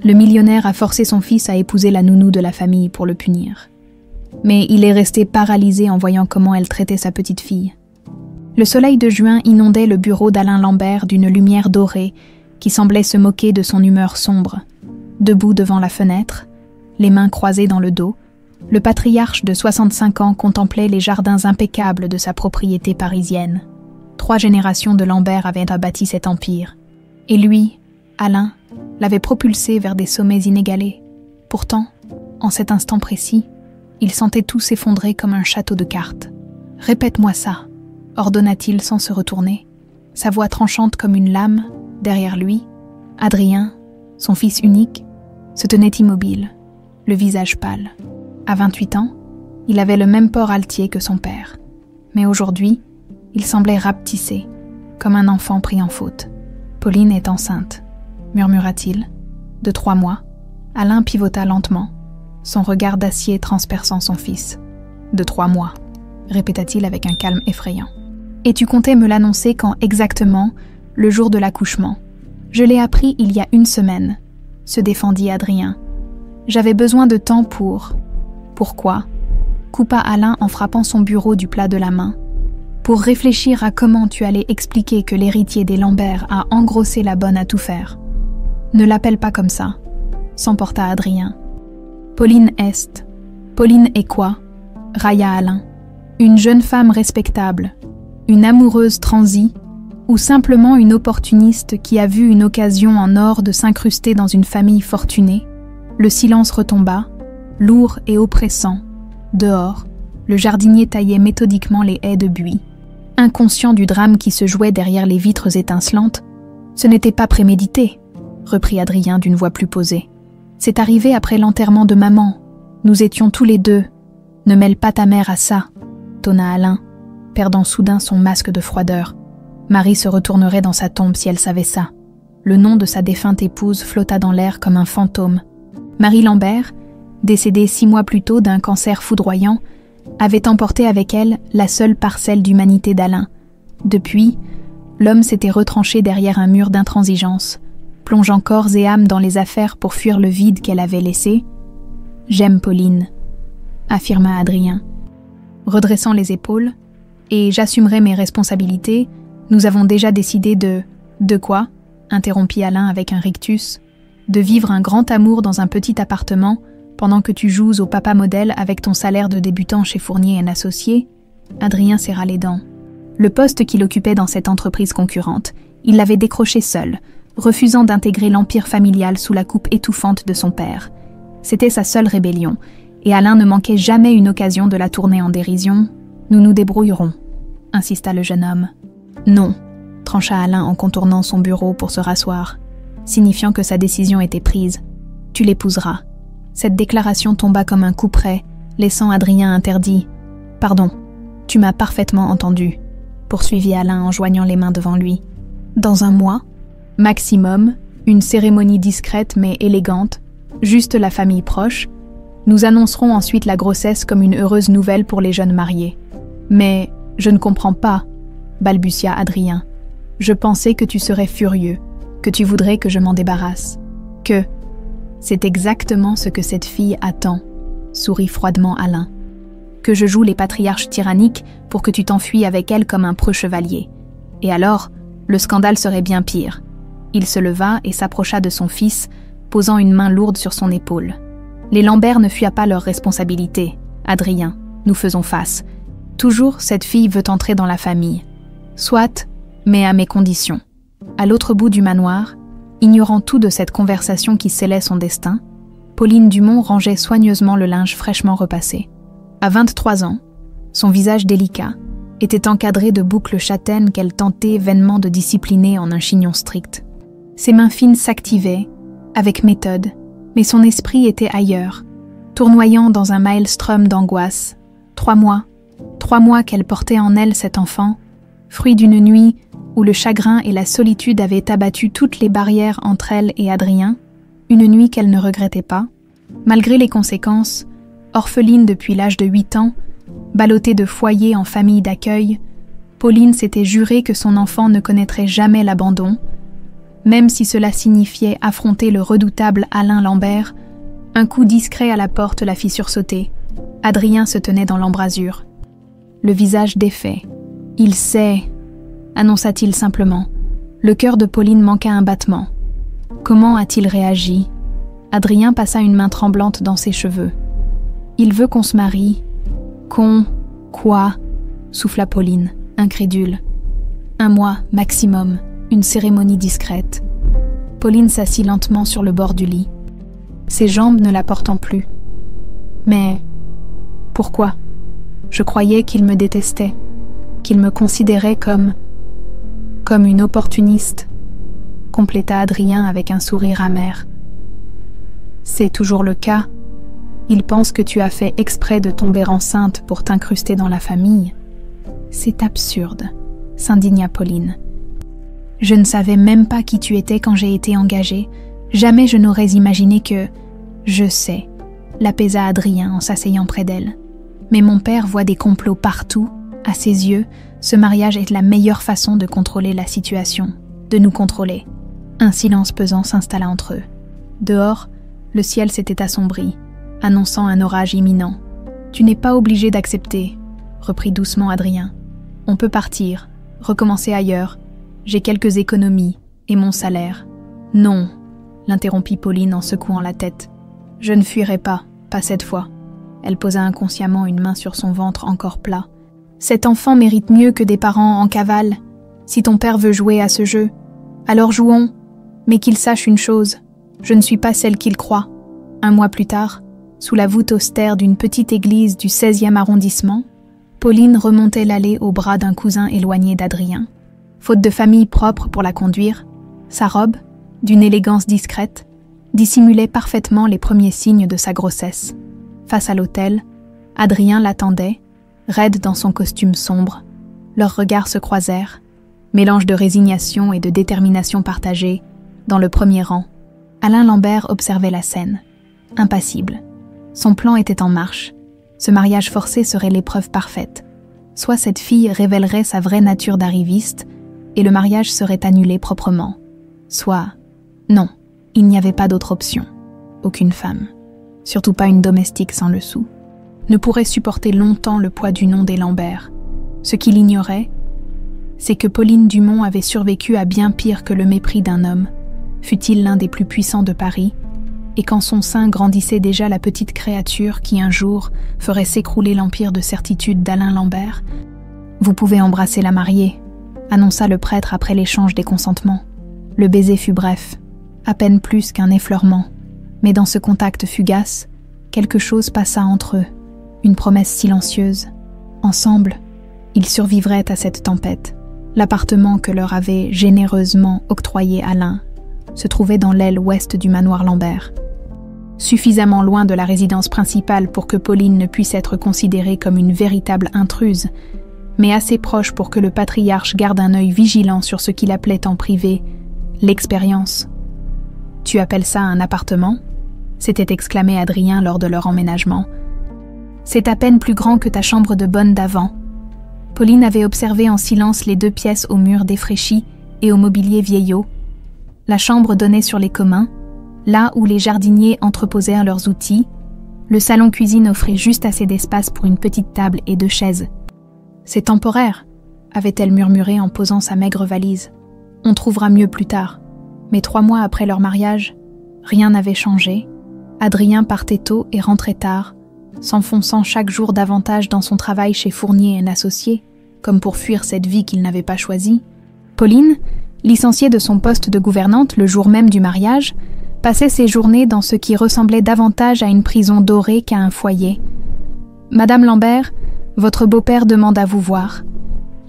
Le millionnaire a forcé son fils à épouser la nounou de la famille pour le punir. Mais il est resté paralysé en voyant comment elle traitait sa petite fille. Le soleil de juin inondait le bureau d'Alain Lambert d'une lumière dorée qui semblait se moquer de son humeur sombre. Debout devant la fenêtre, les mains croisées dans le dos, le patriarche de 65 ans contemplait les jardins impeccables de sa propriété parisienne. 3 générations de Lambert avaient bâti cet empire. Et lui, Alain, l'avait propulsé vers des sommets inégalés. Pourtant, en cet instant précis, il sentait tout s'effondrer comme un château de cartes. « Répète-moi ça », ordonna-t-il sans se retourner. Sa voix tranchante comme une lame, derrière lui, Adrien, son fils unique, se tenait immobile, le visage pâle. À 28 ans, il avait le même port altier que son père. Mais aujourd'hui, il semblait rapetissé, comme un enfant pris en faute. « Pauline est enceinte », murmura-t-il. « De 3 mois. » Alain pivota lentement, son regard d'acier transperçant son fils. « De 3 mois », répéta-t-il avec un calme effrayant. « Et tu comptais me l'annoncer quand exactement, le jour de l'accouchement ? Je l'ai appris il y a 1 semaine, se défendit Adrien. J'avais besoin de temps pour... Pourquoi ? Coupa Alain en frappant son bureau du plat de la main. Pour réfléchir à comment tu allais expliquer que l'héritier des Lambert a engrossé la bonne à tout faire. Ne l'appelle pas comme ça, s'emporta Adrien. Pauline est. Pauline est quoi ? Railla Alain. Une jeune femme respectable, une amoureuse transie, ou simplement une opportuniste qui a vu une occasion en or de s'incruster dans une famille fortunée. Le silence retomba, lourd et oppressant. Dehors, le jardinier taillait méthodiquement les haies de buis. Inconscient du drame qui se jouait derrière les vitres étincelantes, « Ce n'était pas prémédité », reprit Adrien d'une voix plus posée. « C'est arrivé après l'enterrement de maman. Nous étions tous les 2. Ne mêle pas ta mère à ça, » tonna Alain, perdant soudain son masque de froideur. Marie se retournerait dans sa tombe si elle savait ça. Le nom de sa défunte épouse flotta dans l'air comme un fantôme. Marie Lambert, décédée 6 mois plus tôt d'un cancer foudroyant, avait emporté avec elle la seule parcelle d'humanité d'Alain. Depuis, l'homme s'était retranché derrière un mur d'intransigeance, plongeant corps et âme dans les affaires pour fuir le vide qu'elle avait laissé. « J'aime Pauline », affirma Adrien. Redressant les épaules, « Et j'assumerai mes responsabilités, nous avons déjà décidé de... » « De quoi ?» interrompit Alain avec un rictus. « De vivre un grand amour dans un petit appartement, pendant que tu joues au papa modèle avec ton salaire de débutant chez Fournier & Associés ?» Adrien serra les dents. Le poste qu'il occupait dans cette entreprise concurrente, il l'avait décroché seul, refusant d'intégrer l'empire familial sous la coupe étouffante de son père. C'était sa seule rébellion, et Alain ne manquait jamais une occasion de la tourner en dérision. « Nous nous débrouillerons », insista le jeune homme. « Non », trancha Alain en contournant son bureau pour se rasseoir, signifiant que sa décision était prise. « Tu l'épouseras. » Cette déclaration tomba comme un coup près, laissant Adrien interdit. « Pardon, tu m'as parfaitement entendu », poursuivit Alain en joignant les mains devant lui. « Dans 1 mois, maximum, une cérémonie discrète mais élégante, juste la famille proche, nous annoncerons ensuite la grossesse comme une heureuse nouvelle pour les jeunes mariés. Mais je ne comprends pas, balbutia Adrien. Je pensais que tu serais furieux, que tu voudrais que je m'en débarrasse. Que... C'est exactement ce que cette fille attend, sourit froidement Alain. Que je joue les patriarches tyranniques pour que tu t'enfuis avec elle comme un preux chevalier. Et alors, le scandale serait bien pire. Il se leva et s'approcha de son fils, posant une main lourde sur son épaule. Les Lambert ne fuient pas leurs responsabilités. Adrien, nous faisons face. Toujours, cette fille veut entrer dans la famille. Soit, mais à mes conditions. À l'autre bout du manoir, ignorant tout de cette conversation qui scellait son destin, Pauline Dumont rangeait soigneusement le linge fraîchement repassé. À 23 ans, son visage délicat était encadré de boucles châtaines qu'elle tentait vainement de discipliner en un chignon strict. Ses mains fines s'activaient, avec méthode, mais son esprit était ailleurs, tournoyant dans un maelstrom d'angoisse. 3 mois qu'elle portait en elle cet enfant, fruit d'une nuit où le chagrin et la solitude avaient abattu toutes les barrières entre elle et Adrien, une nuit qu'elle ne regrettait pas. Malgré les conséquences, orpheline depuis l'âge de 8 ans, ballottée de foyer en famille d'accueil, Pauline s'était juré que son enfant ne connaîtrait jamais l'abandon, Même si cela signifiait affronter le redoutable Alain Lambert, un coup discret à la porte la fit sursauter. Adrien se tenait dans l'embrasure. Le visage défait. « Il sait », annonça-t-il simplement. Le cœur de Pauline manqua un battement. Comment a-t-il réagi? Adrien passa une main tremblante dans ses cheveux. « Il veut qu'on se marie. »« Quoi ?» souffla Pauline, incrédule. « 1 mois, maximum, une cérémonie discrète. » Pauline s'assit lentement sur le bord du lit. Ses jambes ne la portant plus. « Mais pourquoi? Je croyais qu'il me détestait, qu'il me considérait comme une opportuniste, » compléta Adrien avec un sourire amer. « C'est toujours le cas. Il pense que tu as fait exprès de tomber enceinte pour t'incruster dans la famille. » « C'est absurde, » s'indigna Pauline. « Je ne savais même pas qui tu étais quand j'ai été engagée. Jamais je n'aurais imaginé que... »« Je sais, » l'apaisa Adrien en s'asseyant près d'elle. « Mais mon père voit des complots partout. À ses yeux, ce mariage est la meilleure façon de contrôler la situation, de nous contrôler. » Un silence pesant s'installa entre eux. Dehors, le ciel s'était assombri, annonçant un orage imminent. « Tu n'es pas obligé d'accepter, » reprit doucement Adrien. « On peut partir, recommencer ailleurs. J'ai quelques économies et mon salaire. »« Non, » l'interrompit Pauline en secouant la tête. « Je ne fuirai pas cette fois. » Elle posa inconsciemment une main sur son ventre encore plat. « Cet enfant mérite mieux que des parents en cavale. Si ton père veut jouer à ce jeu, alors jouons. Mais qu'il sache une chose, je ne suis pas celle qu'il croit. » 1 mois plus tard, sous la voûte austère d'une petite église du 16e arrondissement, Pauline remontait l'allée au bras d'un cousin éloigné d'Adrien. Faute de famille propre pour la conduire, sa robe, d'une élégance discrète, dissimulait parfaitement les premiers signes de sa grossesse. Face à l'autel, Adrien l'attendait, raide dans son costume sombre. Leurs regards se croisèrent, mélange de résignation et de détermination partagée, dans le premier rang. Alain Lambert observait la scène, impassible. Son plan était en marche. Ce mariage forcé serait l'épreuve parfaite. Soit cette fille révélerait sa vraie nature d'arriviste, et le mariage serait annulé proprement. Soit... non, il n'y avait pas d'autre option. Aucune femme, surtout pas une domestique sans le sou, ne pourrait supporter longtemps le poids du nom des Lambert. Ce qu'il ignorait, c'est que Pauline Dumont avait survécu à bien pire que le mépris d'un homme, fût-il l'un des plus puissants de Paris, et qu'en son sein grandissait déjà la petite créature qui un jour ferait s'écrouler l'empire de certitude d'Alain Lambert. « Vous pouvez embrasser la mariée », annonça le prêtre après l'échange des consentements. Le baiser fut bref, à peine plus qu'un effleurement, mais dans ce contact fugace, quelque chose passa entre eux, une promesse silencieuse. Ensemble, ils survivraient à cette tempête. L'appartement que leur avait généreusement octroyé Alain se trouvait dans l'aile ouest du manoir Lambert. Suffisamment loin de la résidence principale pour que Pauline ne puisse être considérée comme une véritable intruse, mais assez proche pour que le patriarche garde un œil vigilant sur ce qu'il appelait en privé « l'expérience ». « Tu appelles ça un appartement ?» s'était exclamé Adrien lors de leur emménagement. « C'est à peine plus grand que ta chambre de bonne d'avant. » Pauline avait observé en silence les 2 pièces aux murs défraîchis et au mobilier vieillot. La chambre donnait sur les communs, là où les jardiniers entreposèrent leurs outils. Le salon-cuisine offrait juste assez d'espace pour une petite table et 2 chaises. « C'est temporaire », avait-elle murmuré en posant sa maigre valise. « On trouvera mieux plus tard. » Mais 3 mois après leur mariage, rien n'avait changé. Adrien partait tôt et rentrait tard, s'enfonçant chaque jour davantage dans son travail chez Fournier & Associés, comme pour fuir cette vie qu'il n'avait pas choisie. Pauline, licenciée de son poste de gouvernante le jour même du mariage, passait ses journées dans ce qui ressemblait davantage à une prison dorée qu'à un foyer. « Madame Lambert, votre beau-père demande à vous voir. »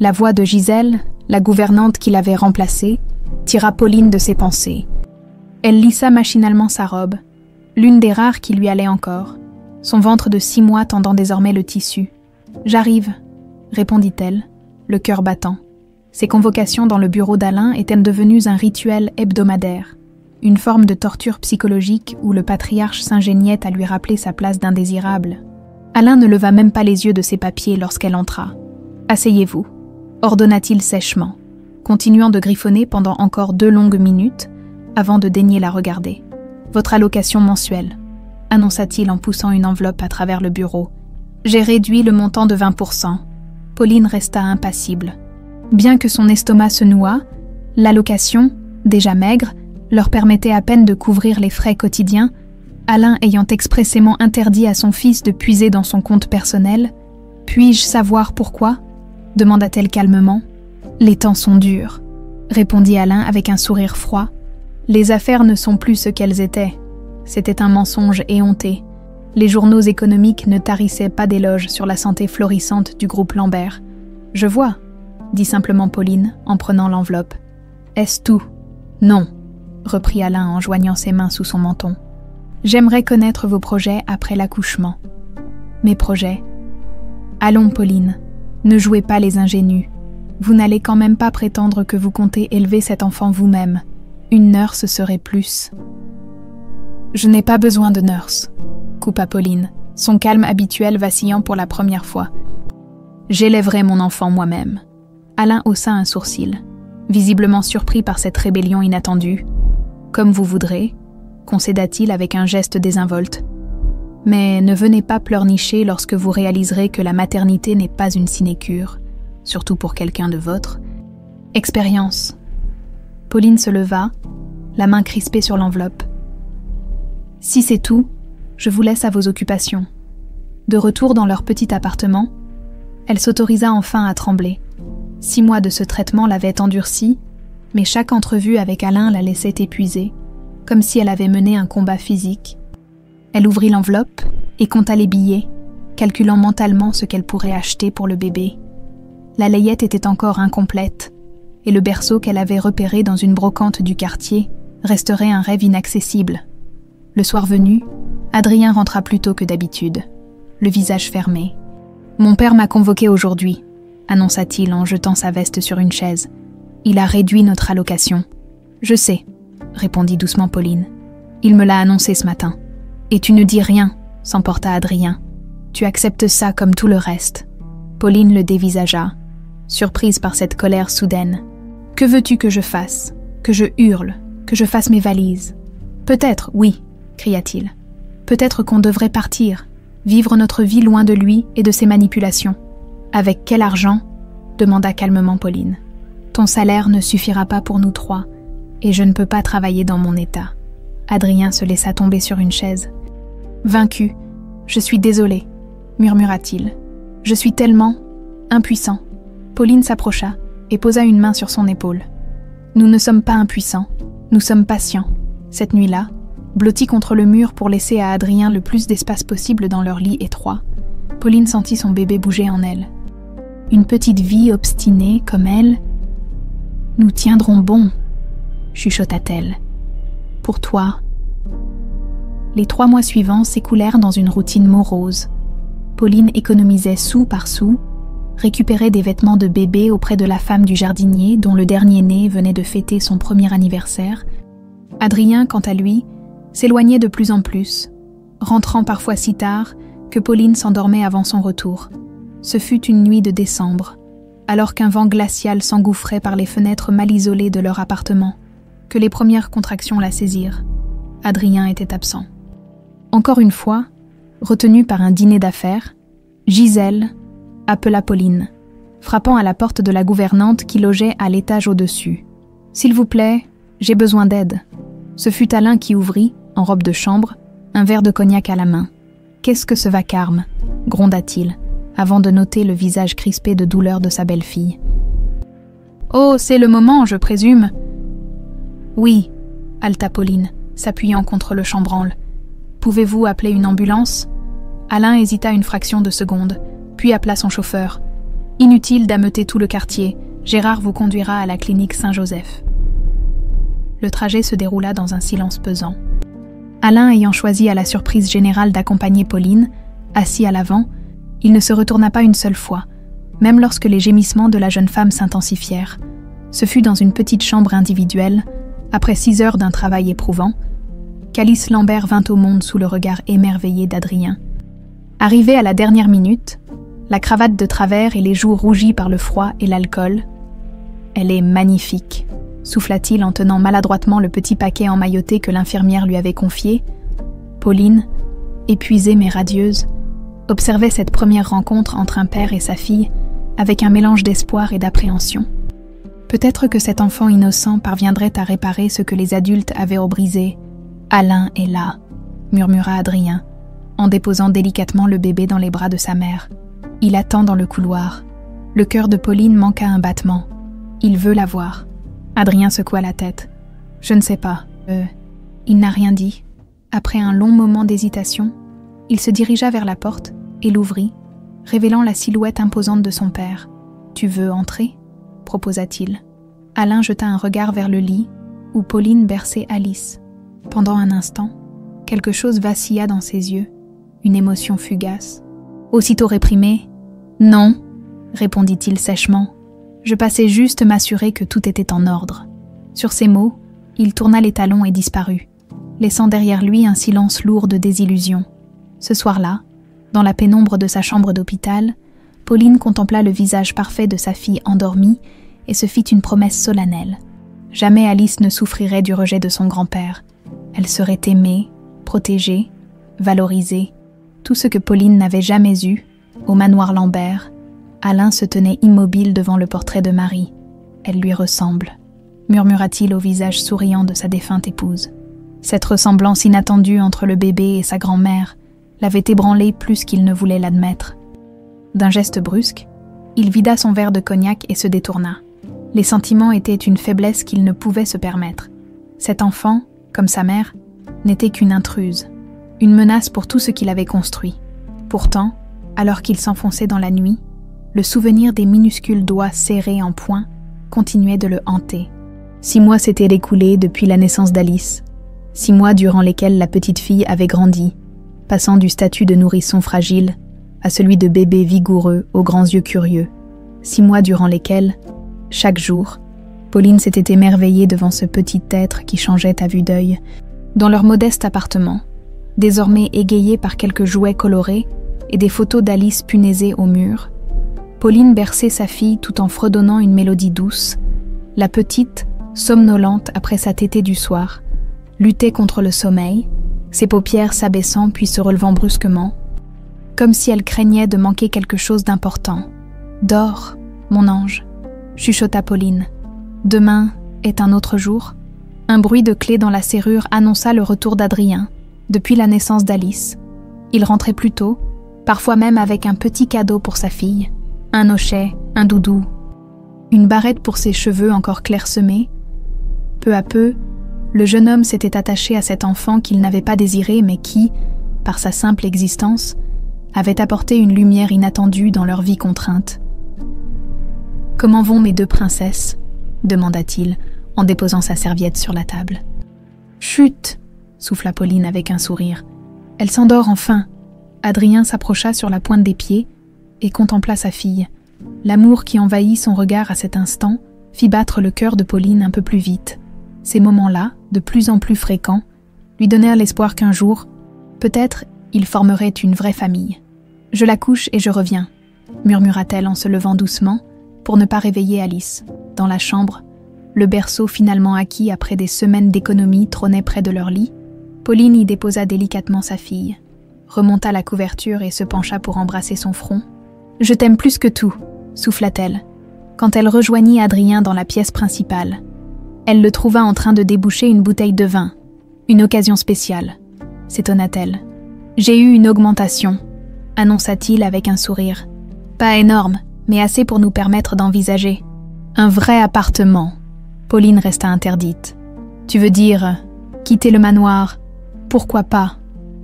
La voix de Gisèle, la gouvernante qui l'avait remplacée, tira Pauline de ses pensées. Elle lissa machinalement sa robe, l'une des rares qui lui allait encore, son ventre de 6 mois tendant désormais le tissu. « J'arrive », répondit-elle, le cœur battant. Ses convocations dans le bureau d'Alain étaient devenues un rituel hebdomadaire, une forme de torture psychologique où le patriarche s'ingéniait à lui rappeler sa place d'indésirable. Alain ne leva même pas les yeux de ses papiers lorsqu'elle entra. « Asseyez-vous », ordonna-t-il sèchement. continuant de griffonner pendant encore 2 longues minutes avant de daigner la regarder. « Votre allocation mensuelle », annonça-t-il en poussant une enveloppe à travers le bureau. « J'ai réduit le montant de 20%. » Pauline resta impassible. Bien que son estomac se nouât, l'allocation, déjà maigre, leur permettait à peine de couvrir les frais quotidiens, Alain ayant expressément interdit à son fils de puiser dans son compte personnel. « Puis-je savoir pourquoi ?» demanda-t-elle calmement. « Les temps sont durs, » répondit Alain avec un sourire froid. « Les affaires ne sont plus ce qu'elles étaient. » C'était un mensonge éhonté. Les journaux économiques ne tarissaient pas d'éloges sur la santé florissante du groupe Lambert. « Je vois, » dit simplement Pauline en prenant l'enveloppe. « Est-ce tout ?»« Non, » reprit Alain en joignant ses mains sous son menton. « J'aimerais connaître vos projets après l'accouchement. »« Mes projets ?»« Allons, Pauline, ne jouez pas les ingénus. Vous n'allez quand même pas prétendre que vous comptez élever cet enfant vous-même. Une nurse serait plus. »« Je n'ai pas besoin de nurse, » coupa Pauline, son calme habituel vacillant pour la première fois. « J'élèverai mon enfant moi-même. » Alain haussa un sourcil, visiblement surpris par cette rébellion inattendue. « Comme vous voudrez, » concéda-t-il avec un geste désinvolte. « Mais ne venez pas pleurnicher lorsque vous réaliserez que la maternité n'est pas une sinécure, surtout pour quelqu'un de votre expérience. » Pauline se leva, la main crispée sur l'enveloppe. « Si c'est tout, je vous laisse à vos occupations. » De retour dans leur petit appartement, elle s'autorisa enfin à trembler. 6 mois de ce traitement l'avaient endurcie, mais chaque entrevue avec Alain la laissait épuisée, comme si elle avait mené un combat physique. Elle ouvrit l'enveloppe et compta les billets, calculant mentalement ce qu'elle pourrait acheter pour le bébé. La layette était encore incomplète, et le berceau qu'elle avait repéré dans une brocante du quartier resterait un rêve inaccessible. Le soir venu, Adrien rentra plus tôt que d'habitude, le visage fermé. « Mon père m'a convoqué aujourd'hui », annonça-t-il en jetant sa veste sur une chaise. « Il a réduit notre allocation. »« Je sais », répondit doucement Pauline. « Il me l'a annoncé ce matin. »« Et tu ne dis rien », s'emporta Adrien. « Tu acceptes ça comme tout le reste. » Pauline le dévisagea, surprise par cette colère soudaine. « Que veux-tu que je fasse ? Que je hurle ? Que je fasse mes valises ? » « Peut-être, oui, » cria-t-il. « Peut-être qu'on devrait partir, vivre notre vie loin de lui et de ses manipulations. »« Avec quel argent ?» demanda calmement Pauline. « Ton salaire ne suffira pas pour nous 3, et je ne peux pas travailler dans mon état. » Adrien se laissa tomber sur une chaise. « Vaincu, je suis désolé, » murmura-t-il. « Je suis tellement impuissant. » Pauline s'approcha et posa une main sur son épaule. « Nous ne sommes pas impuissants, nous sommes patients. » Cette nuit-là, blottie contre le mur pour laisser à Adrien le plus d'espace possible dans leur lit étroit, Pauline sentit son bébé bouger en elle. Une petite vie obstinée comme elle. « Nous tiendrons bon, » chuchota-t-elle. « Pour toi. » Les 3 mois suivants s'écoulèrent dans une routine morose. Pauline économisait sou par sou, récupérait des vêtements de bébé auprès de la femme du jardinier dont le dernier-né venait de fêter son premier anniversaire. Adrien, quant à lui, s'éloignait de plus en plus, rentrant parfois si tard que Pauline s'endormait avant son retour. Ce fut une nuit de décembre, alors qu'un vent glacial s'engouffrait par les fenêtres mal isolées de leur appartement, que les premières contractions la saisirent. Adrien était absent. Encore une fois, retenue par un dîner d'affaires, Gisèle appela Pauline, frappant à la porte de la gouvernante qui logeait à l'étage au-dessus. « S'il vous plaît, j'ai besoin d'aide. » Ce fut Alain qui ouvrit, en robe de chambre, un verre de cognac à la main. « Qu'est-ce que ce vacarme ?» gronda-t-il, avant de noter le visage crispé de douleur de sa belle-fille. « Oh, c'est le moment, je présume. »« Oui, » haleta Pauline, s'appuyant contre le chambranle. « Pouvez-vous appeler une ambulance ?» Alain hésita une fraction de seconde, puis appela son chauffeur. « Inutile d'ameuter tout le quartier, Gérard vous conduira à la clinique Saint-Joseph. » Le trajet se déroula dans un silence pesant. Alain ayant choisi à la surprise générale d'accompagner Pauline, assis à l'avant, il ne se retourna pas une seule fois, même lorsque les gémissements de la jeune femme s'intensifièrent. Ce fut dans une petite chambre individuelle, après 6 heures d'un travail éprouvant, qu'Alice Lambert vint au monde sous le regard émerveillé d'Adrien. Arrivée à la dernière minute, la cravate de travers et les joues rougies par le froid et l'alcool, Elle est magnifique, souffla-t-il en tenant maladroitement le petit paquet emmailloté que l'infirmière lui avait confié. Pauline, épuisée mais radieuse, observait cette première rencontre entre un père et sa fille avec un mélange d'espoir et d'appréhension. Peut-être que cet enfant innocent parviendrait à réparer ce que les adultes avaient brisé. « Alain est là », murmura Adrien, en déposant délicatement le bébé dans les bras de sa mère. « Il attend dans le couloir. » Le cœur de Pauline manqua un battement. « Il veut la voir. » Adrien secoua la tête. « Je ne sais pas. Il n'a rien dit. » Après un long moment d'hésitation, il se dirigea vers la porte et l'ouvrit, révélant la silhouette imposante de son père. « Tu veux entrer ?» proposa-t-il. Alain jeta un regard vers le lit, où Pauline berçait Alice. Pendant un instant, quelque chose vacilla dans ses yeux, une émotion fugace. Aussitôt réprimé, « Non !» répondit-il sèchement. « Je passais juste m'assurer que tout était en ordre. » Sur ces mots, il tourna les talons et disparut, laissant derrière lui un silence lourd de désillusion. Ce soir-là, dans la pénombre de sa chambre d'hôpital, Pauline contempla le visage parfait de sa fille endormie et se fit une promesse solennelle. Jamais Alice ne souffrirait du rejet de son grand-père. Elle serait aimée, protégée, valorisée. Tout ce que Pauline n'avait jamais eu, au manoir Lambert. Alain se tenait immobile devant le portrait de Marie. « Elle lui ressemble », murmura-t-il au visage souriant de sa défunte épouse. Cette ressemblance inattendue entre le bébé et sa grand-mère l'avait ébranlé plus qu'il ne voulait l'admettre. D'un geste brusque, il vida son verre de cognac et se détourna. Les sentiments étaient une faiblesse qu'il ne pouvait se permettre. Cet enfant, comme sa mère, n'était qu'une intruse, une menace pour tout ce qu'il avait construit. Pourtant, alors qu'il s'enfonçait dans la nuit, le souvenir des minuscules doigts serrés en poing continuait de le hanter. 6 mois s'étaient écoulés depuis la naissance d'Alice, 6 mois durant lesquels la petite fille avait grandi, passant du statut de nourrisson fragile à celui de bébé vigoureux aux grands yeux curieux. 6 mois durant lesquels, chaque jour, Pauline s'était émerveillée devant ce petit être qui changeait à vue d'œil. Dans leur modeste appartement, désormais égayé par quelques jouets colorés et des photos d'Alice punaisées au mur, Pauline berçait sa fille tout en fredonnant une mélodie douce. La petite, somnolente après sa tétée du soir, luttait contre le sommeil, ses paupières s'abaissant puis se relevant brusquement, comme si elle craignait de manquer quelque chose d'important. « Dors, mon ange », chuchota Pauline. « Demain est un autre jour. » Un bruit de clé dans la serrure annonça le retour d'Adrien, depuis la naissance d'Alice. Il rentrait plus tôt, parfois même avec un petit cadeau pour sa fille, un hochet, un doudou, une barrette pour ses cheveux encore clairsemés. Peu à peu, le jeune homme s'était attaché à cet enfant qu'il n'avait pas désiré mais qui, par sa simple existence, avait apporté une lumière inattendue dans leur vie contrainte. « Comment vont mes 2 princesses ?» demanda-t-il, en déposant sa serviette sur la table. « Chut !» souffla Pauline avec un sourire. « Elle s'endort enfin !» Adrien s'approcha sur la pointe des pieds et contempla sa fille. L'amour qui envahit son regard à cet instant fit battre le cœur de Pauline un peu plus vite. Ces moments-là, de plus en plus fréquents, lui donnèrent l'espoir qu'un jour, peut-être, ils formeraient une vraie famille. « Je la couche et je reviens », murmura-t-elle en se levant doucement pour ne pas réveiller Alice. Dans la chambre, le berceau finalement acquis après des semaines d'économie trônait près de leur lit. Pauline y déposa délicatement sa fille, remonta la couverture et se pencha pour embrasser son front. « Je t'aime plus que tout », souffla-t-elle, quand elle rejoignit Adrien dans la pièce principale. Elle le trouva en train de déboucher une bouteille de vin. « Une occasion spéciale », s'étonna-t-elle. « J'ai eu une augmentation », annonça-t-il avec un sourire. « Pas énorme, mais assez pour nous permettre d'envisager. Un vrai appartement. » Pauline resta interdite. « Tu veux dire, quitter le manoir ? Pourquoi pas ?»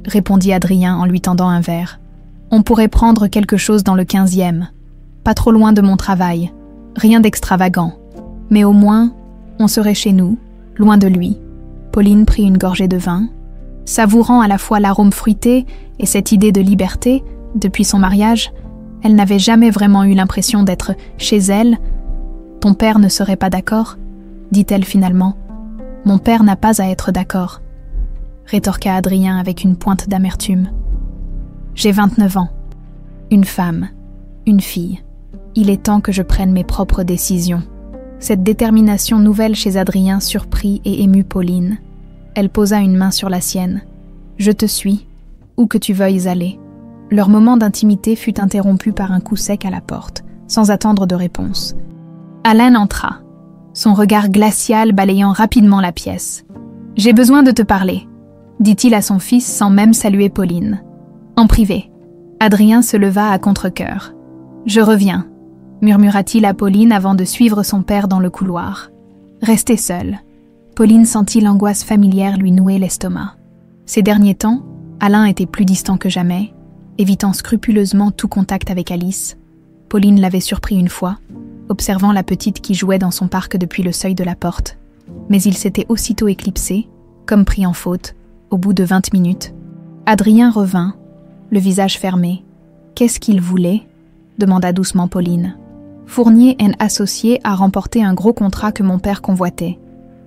répondit Adrien en lui tendant un verre. « On pourrait prendre quelque chose dans le 15e. Pas trop loin de mon travail. Rien d'extravagant. Mais au moins, on serait chez nous, loin de lui. » Pauline prit une gorgée de vin. Savourant à la fois l'arôme fruité et cette idée de liberté, depuis son mariage, elle n'avait jamais vraiment eu l'impression d'être chez elle. « Ton père ne serait pas d'accord ?» dit-elle finalement. « Mon père n'a pas à être d'accord », rétorqua Adrien avec une pointe d'amertume. « J'ai 29 ans. Une femme, une fille. Il est temps que je prenne mes propres décisions. » Cette détermination nouvelle chez Adrien surprit et émut Pauline. Elle posa une main sur la sienne. « Je te suis, où que tu veuilles aller. » Leur moment d'intimité fut interrompu par un coup sec à la porte, sans attendre de réponse. Alain entra, son regard glacial balayant rapidement la pièce. « J'ai besoin de te parler », dit-il à son fils sans même saluer Pauline. En privé. Adrien se leva à contre-cœur. « Je reviens », murmura-t-il à Pauline avant de suivre son père dans le couloir. Restée seule, Pauline sentit l'angoisse familière lui nouer l'estomac. Ces derniers temps, Alain était plus distant que jamais, évitant scrupuleusement tout contact avec Alice. Pauline l'avait surpris une fois, observant la petite qui jouait dans son parc depuis le seuil de la porte. Mais il s'était aussitôt éclipsé, comme pris en faute, au bout de 20 minutes. Adrien revint, le visage fermé. « Qu'est-ce qu'il voulait ?» demanda doucement Pauline. « Fournier & Associés a remporté un gros contrat que mon père convoitait, »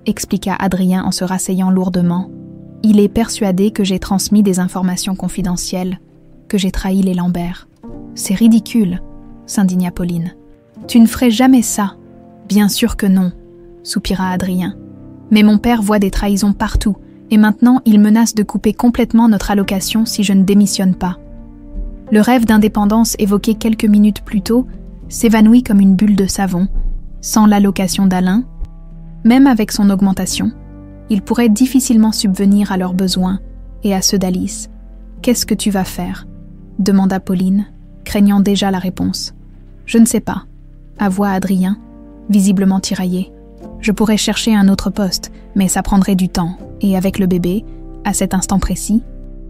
expliqua Adrien en se rasseyant lourdement. « Il est persuadé que j'ai transmis des informations confidentielles, que j'ai trahi les Lambert. »« C'est ridicule, » s'indigna Pauline. « Tu ne ferais jamais ça. »« Bien sûr que non, » soupira Adrien. « Mais mon père voit des trahisons partout, et maintenant il menace de couper complètement notre allocation si je ne démissionne pas. » Le rêve d'indépendance évoqué quelques minutes plus tôt s'évanouit comme une bulle de savon, sans l'allocation d'Alain. Même avec son augmentation, il pourrait difficilement subvenir à leurs besoins et à ceux d'Alice. « Qu'est-ce que tu vas faire ?» demanda Pauline, craignant déjà la réponse. « Je ne sais pas », avoua Adrien, visiblement tiraillé. « Je pourrais chercher un autre poste, mais ça prendrait du temps, et avec le bébé, à cet instant précis, »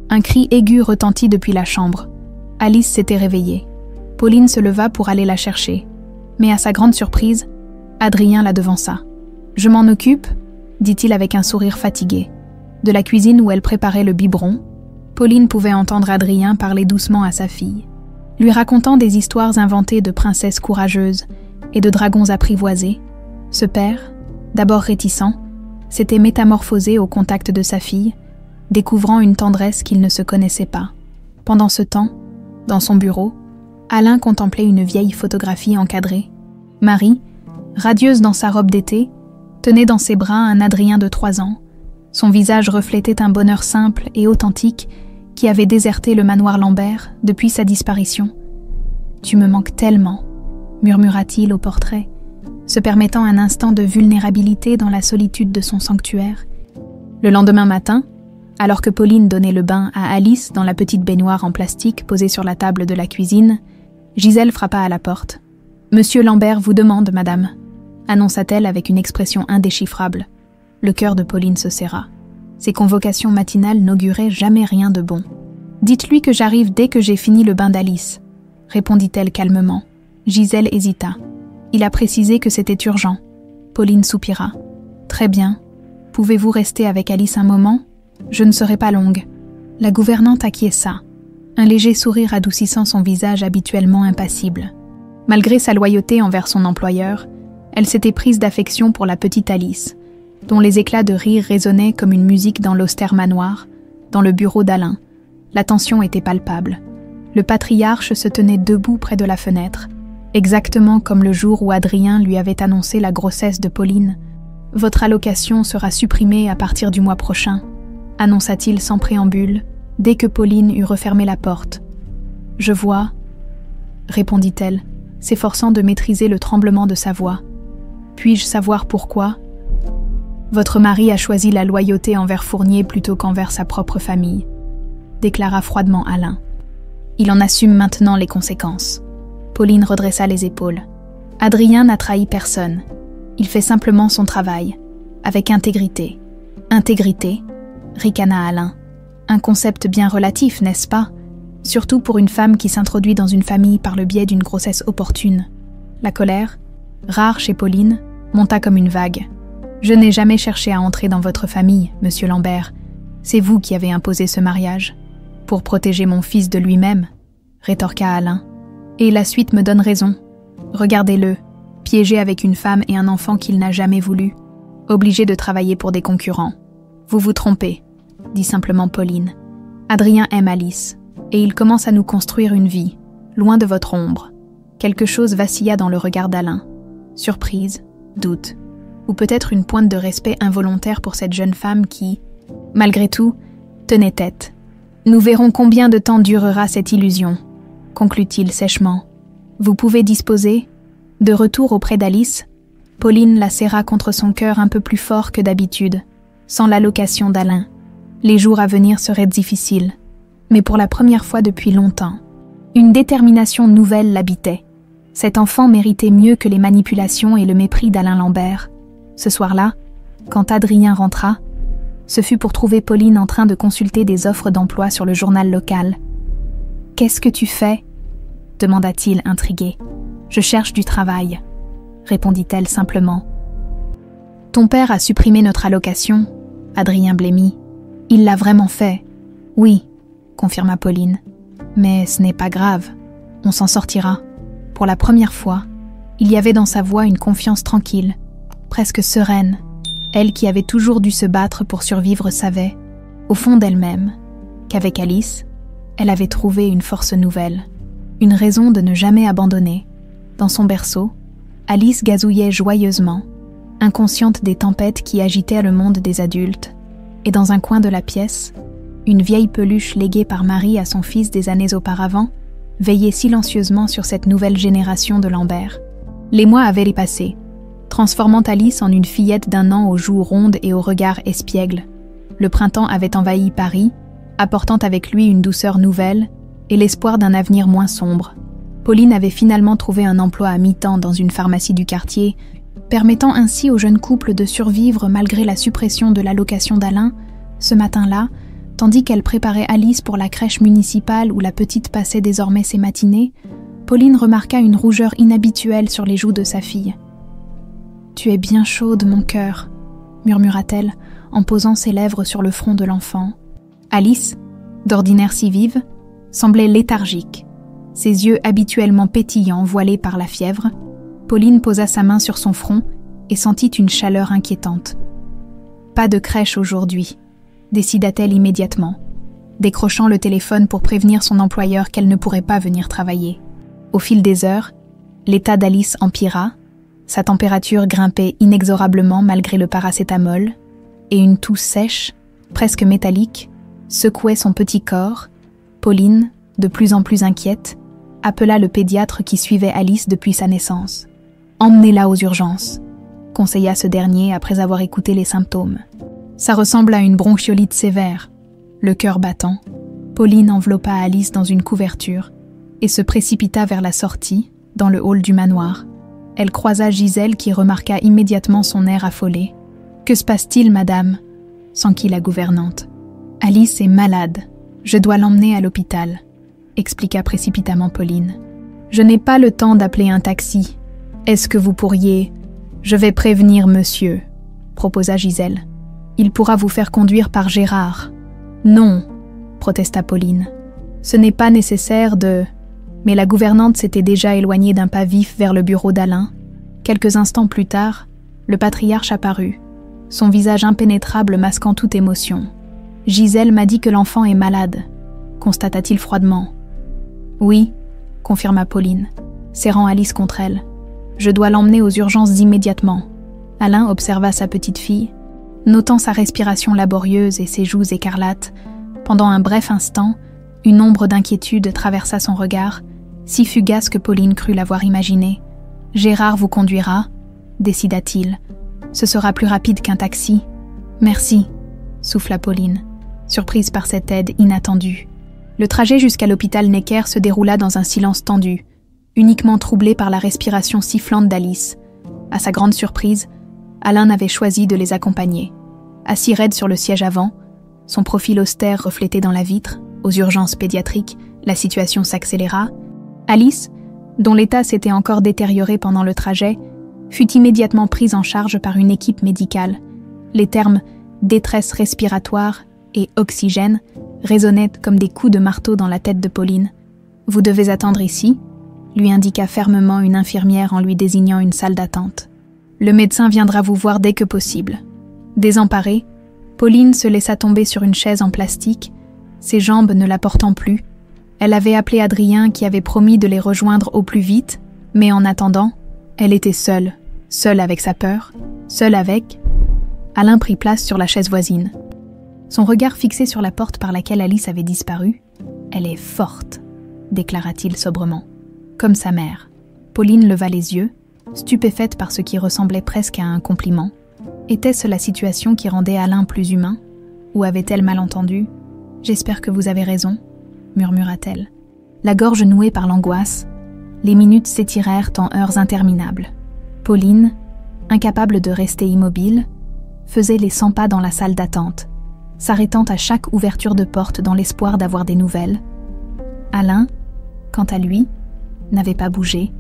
un cri aigu retentit depuis la chambre. Alice s'était réveillée. Pauline se leva pour aller la chercher. Mais à sa grande surprise, Adrien la devança. « Je m'en occupe ?» dit-il avec un sourire fatigué. De la cuisine où elle préparait le biberon, Pauline pouvait entendre Adrien parler doucement à sa fille, lui racontant des histoires inventées de princesses courageuses et de dragons apprivoisés. Ce père, d'abord réticent, s'était métamorphosé au contact de sa fille, découvrant une tendresse qu'il ne se connaissait pas. Pendant ce temps, dans son bureau, Alain contemplait une vieille photographie encadrée. Marie, radieuse dans sa robe d'été, tenait dans ses bras un Adrien de 3 ans. Son visage reflétait un bonheur simple et authentique qui avait déserté le manoir Lambert depuis sa disparition. « Tu me manques tellement », murmura-t-il au portrait, se permettant un instant de vulnérabilité dans la solitude de son sanctuaire. Le lendemain matin, alors que Pauline donnait le bain à Alice dans la petite baignoire en plastique posée sur la table de la cuisine, Gisèle frappa à la porte. « Monsieur Lambert vous demande, madame », annonça-t-elle avec une expression indéchiffrable. Le cœur de Pauline se serra. Ces convocations matinales n'auguraient jamais rien de bon. « Dites-lui que j'arrive dès que j'ai fini le bain d'Alice », répondit-elle calmement. Gisèle hésita. Il a précisé que c'était urgent. Pauline soupira. « Très bien. Pouvez-vous rester avec Alice un moment ? Je ne serai pas longue. » La gouvernante acquiesça, un léger sourire adoucissant son visage habituellement impassible. Malgré sa loyauté envers son employeur, elle s'était prise d'affection pour la petite Alice, dont les éclats de rire résonnaient comme une musique dans l'austère manoir, dans le bureau d'Alain. La tension était palpable. Le patriarche se tenait debout près de la fenêtre, exactement comme le jour où Adrien lui avait annoncé la grossesse de Pauline. « Votre allocation sera supprimée à partir du mois prochain », annonça-t-il sans préambule, dès que Pauline eut refermé la porte. « Je vois », répondit-elle, s'efforçant de maîtriser le tremblement de sa voix. « Puis-je savoir pourquoi ? Votre mari a choisi la loyauté envers Fournier plutôt qu'envers sa propre famille, » déclara froidement Alain. « Il en assume maintenant les conséquences. » Pauline redressa les épaules. « Adrien n'a trahi personne. Il fait simplement son travail, avec intégrité. »« Intégrité ?» ricana Alain. « Un concept bien relatif, n'est-ce pas ? Surtout pour une femme qui s'introduit dans une famille par le biais d'une grossesse opportune. » La colère, rare chez Pauline, monta comme une vague. « Je n'ai jamais cherché à entrer dans votre famille, monsieur Lambert. C'est vous qui avez imposé ce mariage. Pour protéger mon fils de lui-même, » rétorqua Alain. « Et la suite me donne raison. Regardez-le, piégé avec une femme et un enfant qu'il n'a jamais voulu, obligé de travailler pour des concurrents. Vous vous trompez, » dit simplement Pauline. « Adrien aime Alice, et il commence à nous construire une vie, loin de votre ombre. » Quelque chose vacilla dans le regard d'Alain. Surprise, doute, ou peut-être une pointe de respect involontaire pour cette jeune femme qui, malgré tout, tenait tête. « Nous verrons combien de temps durera cette illusion », conclut-il sèchement. « Vous pouvez disposer ?» De retour auprès d'Alice, Pauline la serra contre son cœur un peu plus fort que d'habitude, sans l'allocation d'Alain. Les jours à venir seraient difficiles, mais pour la première fois depuis longtemps. Une détermination nouvelle l'habitait. Cet enfant méritait mieux que les manipulations et le mépris d'Alain Lambert. Ce soir-là, quand Adrien rentra, ce fut pour trouver Pauline en train de consulter des offres d'emploi sur le journal local. « Qu'est-ce que tu fais ?» demanda-t-il intrigué. « Je cherche du travail », répondit-elle simplement. « Ton père a supprimé notre allocation », Adrien blêmit. « Il l'a vraiment fait. »« Oui », confirma Pauline. « Mais ce n'est pas grave. On s'en sortira. » Pour la première fois, il y avait dans sa voix une confiance tranquille, presque sereine. Elle qui avait toujours dû se battre pour survivre savait, au fond d'elle-même, qu'avec Alice, elle avait trouvé une force nouvelle, une raison de ne jamais abandonner. Dans son berceau, Alice gazouillait joyeusement, inconsciente des tempêtes qui agitaient le monde des adultes, et dans un coin de la pièce, une vieille peluche léguée par Marie à son fils des années auparavant veillait silencieusement sur cette nouvelle génération de Lambert. Les mois avaient passé, transformant Alice en une fillette d'1 an aux joues rondes et au regard espiègle. Le printemps avait envahi Paris, apportant avec lui une douceur nouvelle et l'espoir d'un avenir moins sombre. Pauline avait finalement trouvé un emploi à mi-temps dans une pharmacie du quartier, permettant ainsi au jeune couple de survivre malgré la suppression de l'allocation d'Alain. Ce matin-là, tandis qu'elle préparait Alice pour la crèche municipale où la petite passait désormais ses matinées, Pauline remarqua une rougeur inhabituelle sur les joues de sa fille. « Tu es bien chaude, mon cœur », murmura-t-elle en posant ses lèvres sur le front de l'enfant. Alice, d'ordinaire si vive, semblait léthargique. Ses yeux habituellement pétillants voilés par la fièvre, Pauline posa sa main sur son front et sentit une chaleur inquiétante. « Pas de crèche aujourd'hui », décida-t-elle immédiatement, décrochant le téléphone pour prévenir son employeur qu'elle ne pourrait pas venir travailler. Au fil des heures, l'état d'Alice empira, sa température grimpait inexorablement malgré le paracétamol, et une toux sèche, presque métallique, secouait son petit corps. Pauline, de plus en plus inquiète, appela le pédiatre qui suivait Alice depuis sa naissance. « Emmenez-la aux urgences », conseilla ce dernier après avoir écouté les symptômes. Ça ressemble à une bronchiolite sévère. Le cœur battant, Pauline enveloppa Alice dans une couverture et se précipita vers la sortie, dans le hall du manoir. Elle croisa Gisèle qui remarqua immédiatement son air affolé. « Que se passe-t-il, madame ?» s'enquit la gouvernante. « Alice est malade. Je dois l'emmener à l'hôpital », expliqua précipitamment Pauline. « Je n'ai pas le temps d'appeler un taxi. Est-ce que vous pourriez… »« Je vais prévenir monsieur », proposa Gisèle. « Il pourra vous faire conduire par Gérard. »« Non », protesta Pauline. « Ce n'est pas nécessaire de… » Mais la gouvernante s'était déjà éloignée d'un pas vif vers le bureau d'Alain. Quelques instants plus tard, le patriarche apparut, son visage impénétrable masquant toute émotion. « Gisèle m'a dit que l'enfant est malade », constata-t-il froidement. « Oui », confirma Pauline, serrant Alice contre elle. « Je dois l'emmener aux urgences immédiatement. » Alain observa sa petite fille, notant sa respiration laborieuse et ses joues écarlates. Pendant un bref instant, une ombre d'inquiétude traversa son regard, si fugace que Pauline crut l'avoir imaginé. « Gérard vous conduira », décida-t-il. « Ce sera plus rapide qu'un taxi. »« Merci », souffla Pauline, surprise par cette aide inattendue. Le trajet jusqu'à l'hôpital Necker se déroula dans un silence tendu, uniquement troublé par la respiration sifflante d'Alice. À sa grande surprise, Alain avait choisi de les accompagner. Assis raide sur le siège avant, son profil austère reflété dans la vitre, aux urgences pédiatriques, la situation s'accéléra. Alice, dont l'état s'était encore détérioré pendant le trajet, fut immédiatement prise en charge par une équipe médicale. Les termes « détresse respiratoire » et « oxygène » résonnaient comme des coups de marteau dans la tête de Pauline. « Vous devez attendre ici », lui indiqua fermement une infirmière en lui désignant une salle d'attente. « Le médecin viendra vous voir dès que possible. » Désemparée, Pauline se laissa tomber sur une chaise en plastique, ses jambes ne la portant plus. Elle avait appelé Adrien qui avait promis de les rejoindre au plus vite, mais en attendant, elle était seule seul avec sa peur, seul avec... Alain prit place sur la chaise voisine. Son regard fixé sur la porte par laquelle Alice avait disparu. « Elle est forte », déclara-t-il sobrement. Comme sa mère. Pauline leva les yeux, stupéfaite par ce qui ressemblait presque à un compliment. Était-ce la situation qui rendait Alain plus humain? Ou avait-elle mal entendu? « J'espère que vous avez raison », murmura-t-elle. La gorge nouée par l'angoisse, les minutes s'étirèrent en heures interminables. Pauline, incapable de rester immobile, faisait les 100 pas dans la salle d'attente, s'arrêtant à chaque ouverture de porte dans l'espoir d'avoir des nouvelles. Alain, quant à lui, n'avait pas bougé,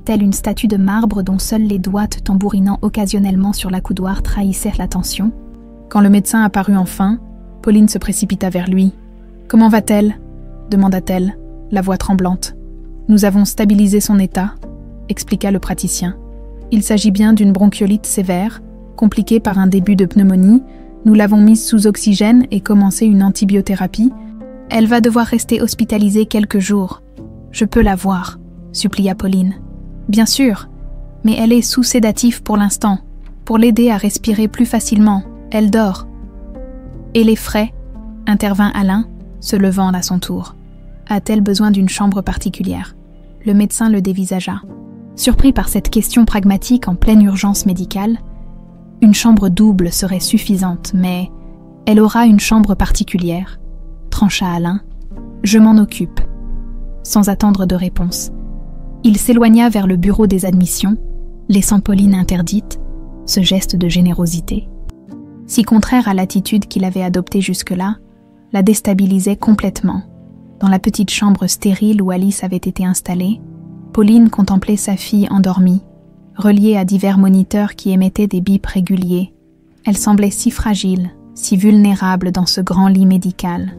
telle une statue de marbre dont seuls les doigts tambourinant occasionnellement sur l'accoudoir trahissaient l'attention. Quand le médecin apparut enfin, Pauline se précipita vers lui. « Comment va-t-elle » demanda-t-elle, la voix tremblante. « Nous avons stabilisé son état », expliqua le praticien. « Il s'agit bien d'une bronchiolite sévère, compliquée par un début de pneumonie. Nous l'avons mise sous oxygène et commencé une antibiothérapie. Elle va devoir rester hospitalisée quelques jours. Je peux la voir, supplia Pauline. Bien sûr, mais elle est sous sédatif pour l'instant, pour l'aider à respirer plus facilement. Elle dort. Et les frais, intervint Alain, se levant à son tour. A-t-elle besoin d'une chambre particulière? Le médecin le dévisagea. Surpris par cette question pragmatique en pleine urgence médicale, une chambre double serait suffisante, mais elle aura une chambre particulière, trancha Alain. Je m'en occupe. Sans attendre de réponse. Il s'éloigna vers le bureau des admissions, laissant Pauline interdite, ce geste de générosité. Si contraire à l'attitude qu'il avait adoptée jusque-là, la déstabilisait complètement. Dans la petite chambre stérile où Alice avait été installée, Pauline contemplait sa fille endormie, reliée à divers moniteurs qui émettaient des bips réguliers. Elle semblait si fragile, si vulnérable dans ce grand lit médical.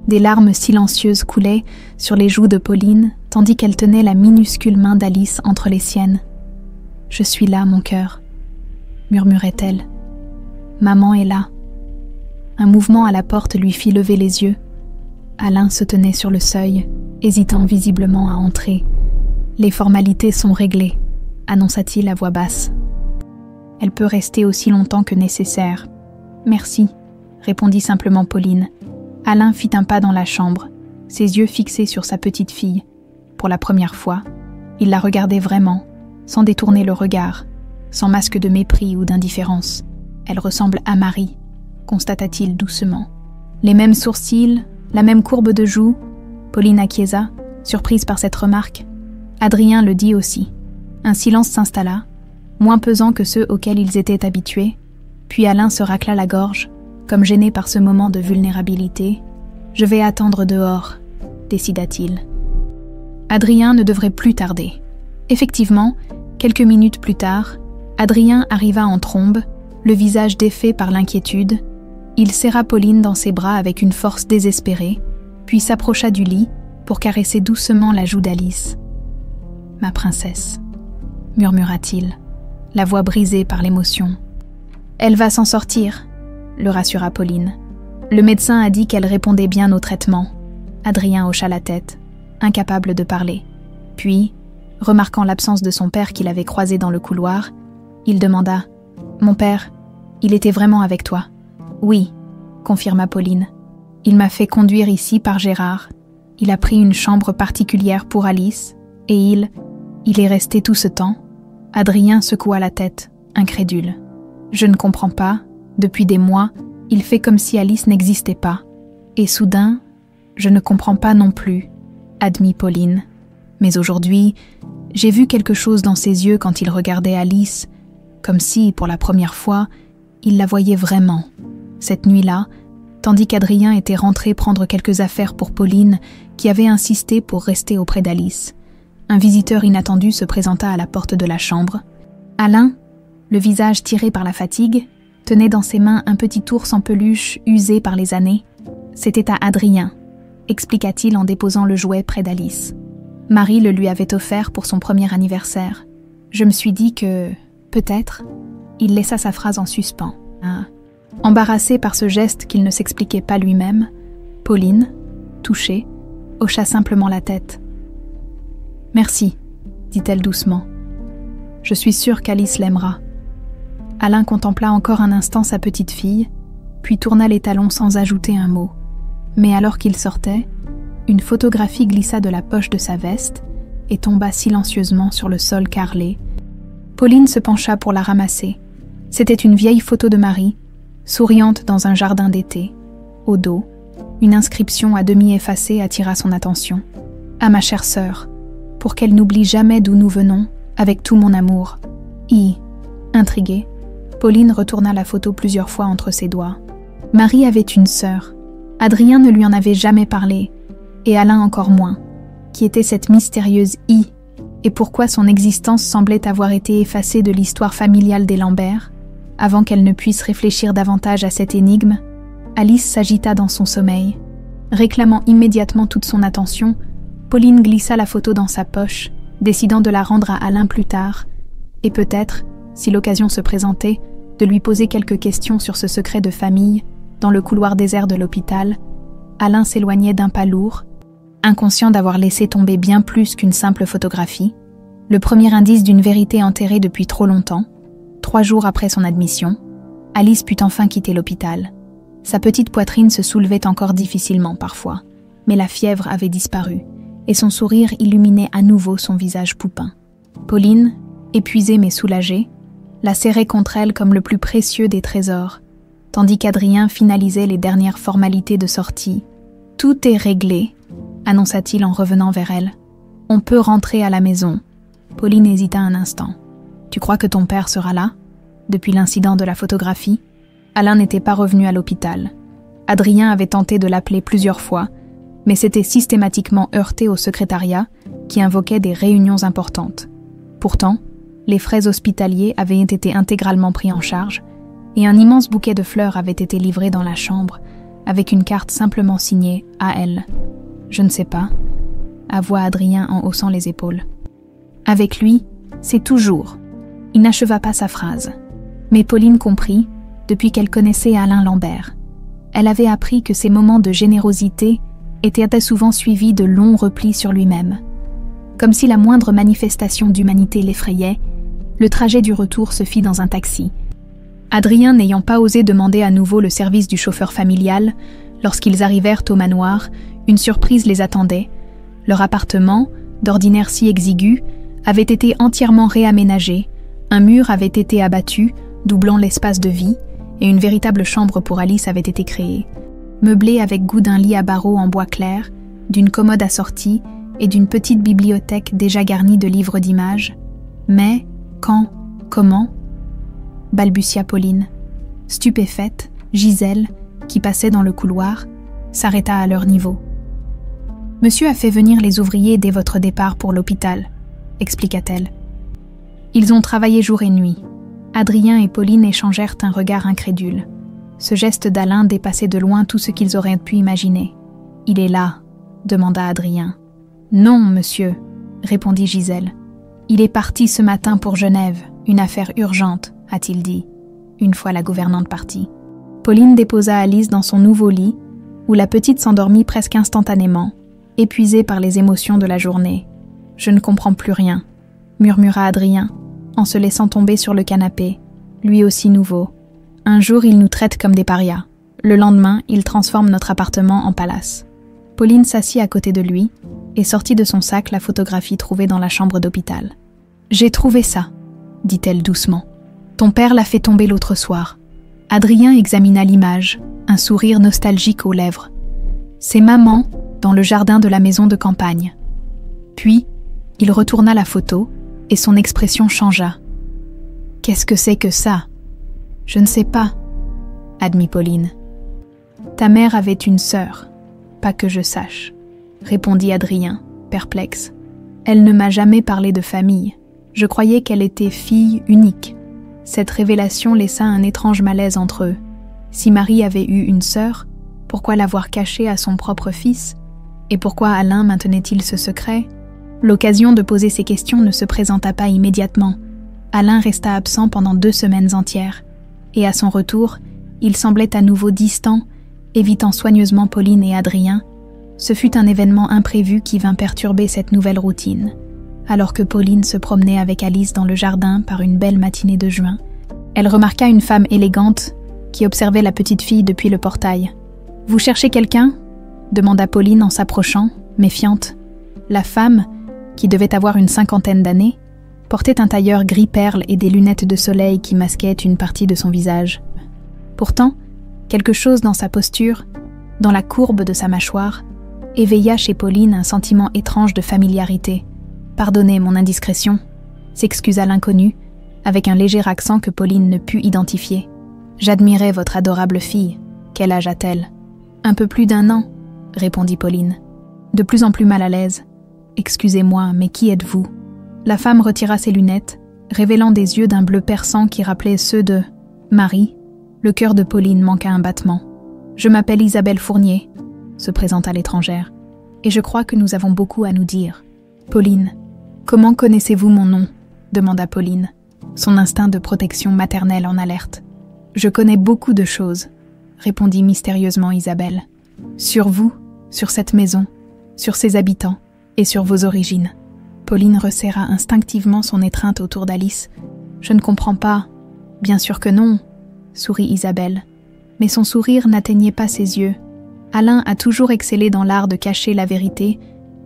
Des larmes silencieuses coulaient sur les joues de Pauline, tandis qu'elle tenait la minuscule main d'Alice entre les siennes. « Je suis là, mon cœur », murmurait-elle. « Maman est là. » Un mouvement à la porte lui fit lever les yeux. Alain se tenait sur le seuil, hésitant visiblement à entrer. « Les formalités sont réglées », annonça-t-il à voix basse. « Elle peut rester aussi longtemps que nécessaire. »« Merci », répondit simplement Pauline. Alain fit un pas dans la chambre, ses yeux fixés sur sa petite fille. Pour la première fois, il la regardait vraiment, sans détourner le regard, sans masque de mépris ou d'indifférence. Elle ressemble à Marie, constata-t-il doucement. Les mêmes sourcils, la même courbe de joue. Pauline acquiesça, surprise par cette remarque. Adrien le dit aussi. Un silence s'installa, moins pesant que ceux auxquels ils étaient habitués, puis Alain se racla la gorge, comme gêné par ce moment de vulnérabilité. « Je vais attendre dehors », décida-t-il. Adrien ne devrait plus tarder. Effectivement, quelques minutes plus tard, Adrien arriva en trombe, le visage défait par l'inquiétude. Il serra Pauline dans ses bras avec une force désespérée, puis s'approcha du lit pour caresser doucement la joue d'Alice. « Ma princesse », murmura-t-il, la voix brisée par l'émotion. « Elle va s'en sortir », le rassura Pauline. Le médecin a dit qu'elle répondait bien au traitement. Adrien hocha la tête, incapable de parler. Puis, remarquant l'absence de son père qu'il avait croisé dans le couloir, il demanda « Mon père, il était vraiment avec toi ?»« Oui », confirma Pauline. « Il m'a fait conduire ici par Gérard. Il a pris une chambre particulière pour Alice, et il est resté tout ce temps ?» Adrien secoua la tête, incrédule. « Je ne comprends pas. Depuis des mois, il fait comme si Alice n'existait pas. Et soudain, je ne comprends pas non plus, » admit Pauline. « Mais aujourd'hui, j'ai vu quelque chose dans ses yeux quand il regardait Alice, comme si, pour la première fois, il la voyait vraiment. Cette nuit-là, tandis qu'Adrien était rentré prendre quelques affaires pour Pauline, qui avait insisté pour rester auprès d'Alice, un visiteur inattendu se présenta à la porte de la chambre. Alain, le visage tiré par la fatigue, tenait dans ses mains un petit ours en peluche usé par les années. C'était à Adrien, expliqua-t-il en déposant le jouet près d'Alice. Marie le lui avait offert pour son premier anniversaire. Je me suis dit que, peut-être, il laissa sa phrase en suspens. Embarrassé par ce geste qu'il ne s'expliquait pas lui-même, Pauline, touchée, hocha simplement la tête. « Merci », dit-elle doucement. Je suis sûre qu'Alice l'aimera. » Alain contempla encore un instant sa petite fille, puis tourna les talons sans ajouter un mot. Mais alors qu'il sortait, une photographie glissa de la poche de sa veste et tomba silencieusement sur le sol carrelé. Pauline se pencha pour la ramasser. C'était une vieille photo de Marie, souriante dans un jardin d'été. Au dos, une inscription à demi effacée attira son attention. « À ma chère sœur, pour qu'elle n'oublie jamais d'où nous venons, avec tout mon amour. » Intriguée, Pauline retourna la photo plusieurs fois entre ses doigts. Marie avait une sœur. Adrien ne lui en avait jamais parlé, et Alain encore moins. Qui était cette mystérieuse I, et pourquoi son existence semblait avoir été effacée de l'histoire familiale des Lambert? Avant qu'elle ne puisse réfléchir davantage à cette énigme, Alice s'agita dans son sommeil. Réclamant immédiatement toute son attention, Pauline glissa la photo dans sa poche, décidant de la rendre à Alain plus tard, et peut-être, si l'occasion se présentait, de lui poser quelques questions sur ce secret de famille. Dans le couloir désert de l'hôpital, Alain s'éloignait d'un pas lourd, inconscient d'avoir laissé tomber bien plus qu'une simple photographie, le premier indice d'une vérité enterrée depuis trop longtemps. 3 jours après son admission, Alice put enfin quitter l'hôpital. Sa petite poitrine se soulevait encore difficilement parfois, mais la fièvre avait disparu, et son sourire illuminait à nouveau son visage poupin. Pauline, épuisée mais soulagée, la serrait contre elle comme le plus précieux des trésors, tandis qu'Adrien finalisait les dernières formalités de sortie. « Tout est réglé », annonça-t-il en revenant vers elle. « On peut rentrer à la maison. » Pauline hésita un instant. « Tu crois que ton père sera là ?» Depuis l'incident de la photographie, Alain n'était pas revenu à l'hôpital. Adrien avait tenté de l'appeler plusieurs fois, mais s'était systématiquement heurté au secrétariat qui invoquait des réunions importantes. Pourtant, les frais hospitaliers avaient été intégralement pris en charge, et un immense bouquet de fleurs avait été livré dans la chambre, avec une carte simplement signée « à elle ». « Je ne sais pas », avoua Adrien en haussant les épaules. « Avec lui, c'est toujours. » Il n'acheva pas sa phrase. Mais Pauline comprit, depuis qu'elle connaissait Alain Lambert. Elle avait appris que ces moments de générosité étaient souvent suivis de longs replis sur lui-même. Comme si la moindre manifestation d'humanité l'effrayait, le trajet du retour se fit dans un taxi. Adrien n'ayant pas osé demander à nouveau le service du chauffeur familial, lorsqu'ils arrivèrent au manoir, une surprise les attendait. Leur appartement, d'ordinaire si exigu, avait été entièrement réaménagé, un mur avait été abattu, doublant l'espace de vie, et une véritable chambre pour Alice avait été créée, meublée avec goût d'un lit à barreaux en bois clair, d'une commode assortie et d'une petite bibliothèque déjà garnie de livres d'images. Mais, quand, comment ? Balbutia Pauline. Stupéfaite, Gisèle, qui passait dans le couloir, s'arrêta à leur niveau. « Monsieur a fait venir les ouvriers dès votre départ pour l'hôpital », expliqua-t-elle. Ils ont travaillé jour et nuit. Adrien et Pauline échangèrent un regard incrédule. Ce geste d'Alain dépassait de loin tout ce qu'ils auraient pu imaginer. « Il est là », demanda Adrien. « Non, monsieur », répondit Gisèle. « Il est parti ce matin pour Genève, une affaire urgente, a-t-il dit, une fois la gouvernante partie. » Pauline déposa Alice dans son nouveau lit, où la petite s'endormit presque instantanément, épuisée par les émotions de la journée. « Je ne comprends plus rien », murmura Adrien, en se laissant tomber sur le canapé, lui aussi nouveau. « Un jour, il nous traite comme des parias. Le lendemain, il transforme notre appartement en palace. » Pauline s'assit à côté de lui et sortit de son sac la photographie trouvée dans la chambre d'hôpital. « J'ai trouvé ça, » dit-elle doucement. « Ton père l'a fait tomber l'autre soir. » Adrien examina l'image, un sourire nostalgique aux lèvres. « C'est maman dans le jardin de la maison de campagne. » Puis, il retourna la photo et son expression changea. « Qu'est-ce que c'est que ça ?»« Je ne sais pas, » admit Pauline. « Ta mère avait une sœur, pas que je sache, » répondit Adrien, perplexe. « Elle ne m'a jamais parlé de famille. Je croyais qu'elle était fille unique. » Cette révélation laissa un étrange malaise entre eux. Si Marie avait eu une sœur, pourquoi l'avoir cachée à son propre fils? Et pourquoi Alain maintenait-il ce secret? L'occasion de poser ces questions ne se présenta pas immédiatement. Alain resta absent pendant 2 semaines entières. Et à son retour, il semblait à nouveau distant, évitant soigneusement Pauline et Adrien. Ce fut un événement imprévu qui vint perturber cette nouvelle routine. Alors que Pauline se promenait avec Alice dans le jardin par une belle matinée de juin, elle remarqua une femme élégante qui observait la petite fille depuis le portail. « Vous cherchez quelqu'un » demanda Pauline en s'approchant, méfiante. La femme, qui devait avoir une 50aine d'années, portait un tailleur gris perle et des lunettes de soleil qui masquaient une partie de son visage. Pourtant, quelque chose dans sa posture, dans la courbe de sa mâchoire, éveilla chez Pauline un sentiment étrange de familiarité. « Pardonnez mon indiscrétion », s'excusa l'inconnu, avec un léger accent que Pauline ne put identifier. « J'admirais votre adorable fille. Quel âge a-t-elle » ?« Un peu plus d'1 an, » répondit Pauline, de plus en plus mal à l'aise. « Excusez-moi, mais qui êtes-vous » La femme retira ses lunettes, révélant des yeux d'un bleu perçant qui rappelaient ceux de Marie. Le cœur de Pauline manqua un battement. « Je m'appelle Isabelle Fournier », se présenta l'étrangère, « et je crois que nous avons beaucoup à nous dire. »« Pauline, comment connaissez-vous mon nom ?» demanda Pauline, son instinct de protection maternelle en alerte. « Je connais beaucoup de choses », répondit mystérieusement Isabelle. « Sur vous, sur cette maison, sur ses habitants et sur vos origines. » Pauline resserra instinctivement son étreinte autour d'Alice. « Je ne comprends pas. »« Bien sûr que non, » sourit Isabelle. Mais son sourire n'atteignait pas ses yeux. Alain a toujours excellé dans l'art de cacher la vérité,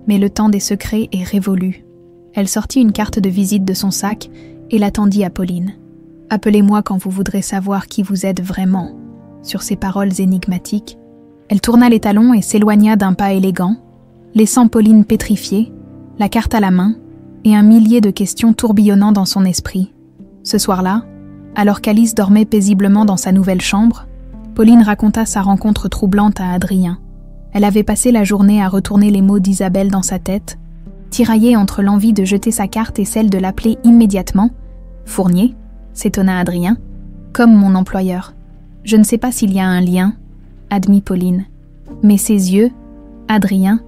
mais le temps des secrets est révolu. Elle sortit une carte de visite de son sac et la tendit à Pauline. « Appelez-moi quand vous voudrez savoir qui vous êtes vraiment. » Sur ces paroles énigmatiques, elle tourna les talons et s'éloigna d'un pas élégant, laissant Pauline pétrifiée, la carte à la main, et un millier de questions tourbillonnant dans son esprit. Ce soir-là, alors qu'Alice dormait paisiblement dans sa nouvelle chambre, Pauline raconta sa rencontre troublante à Adrien. Elle avait passé la journée à retourner les mots d'Isabelle dans sa tête, tiraillée entre l'envie de jeter sa carte et celle de l'appeler immédiatement « Fournier », s'étonna Adrien, « comme mon employeur. Je ne sais pas s'il y a un lien, » admit Pauline. « Mais ses yeux, Adrien,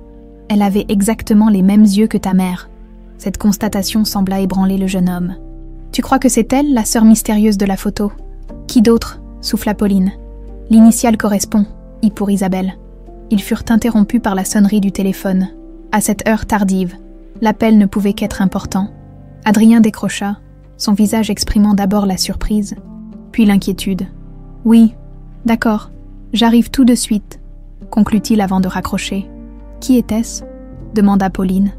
elle avait exactement les mêmes yeux que ta mère. » Cette constatation sembla ébranler le jeune homme. « Tu crois que c'est elle, la sœur mystérieuse de la photo ?»« Qui d'autre ?» souffla Pauline. « L'initiale correspond, I pour Isabelle. » Ils furent interrompus par la sonnerie du téléphone. À cette heure tardive, l'appel ne pouvait qu'être important. Adrien décrocha, son visage exprimant d'abord la surprise, puis l'inquiétude. « Oui, d'accord, j'arrive tout de suite, » conclut-il avant de raccrocher. « Qui était-ce » demanda Pauline,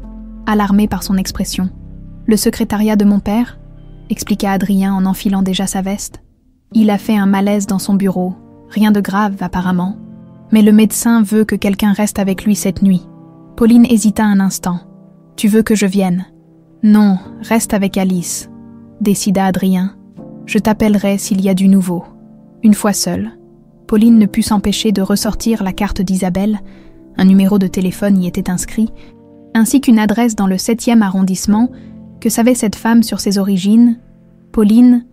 alarmée par son expression. « Le secrétariat de mon père » expliqua Adrien en enfilant déjà sa veste. « Il a fait un malaise dans son bureau, rien de grave apparemment. Mais le médecin veut que quelqu'un reste avec lui cette nuit. » Pauline hésita un instant. « Tu veux que je vienne ?»« Non, reste avec Alice, » décida Adrien. « Je t'appellerai s'il y a du nouveau. » Une fois seule, Pauline ne put s'empêcher de ressortir la carte d'Isabelle, un numéro de téléphone y était inscrit, ainsi qu'une adresse dans le 7e arrondissement. Que savait cette femme sur ses origines ? Pauline,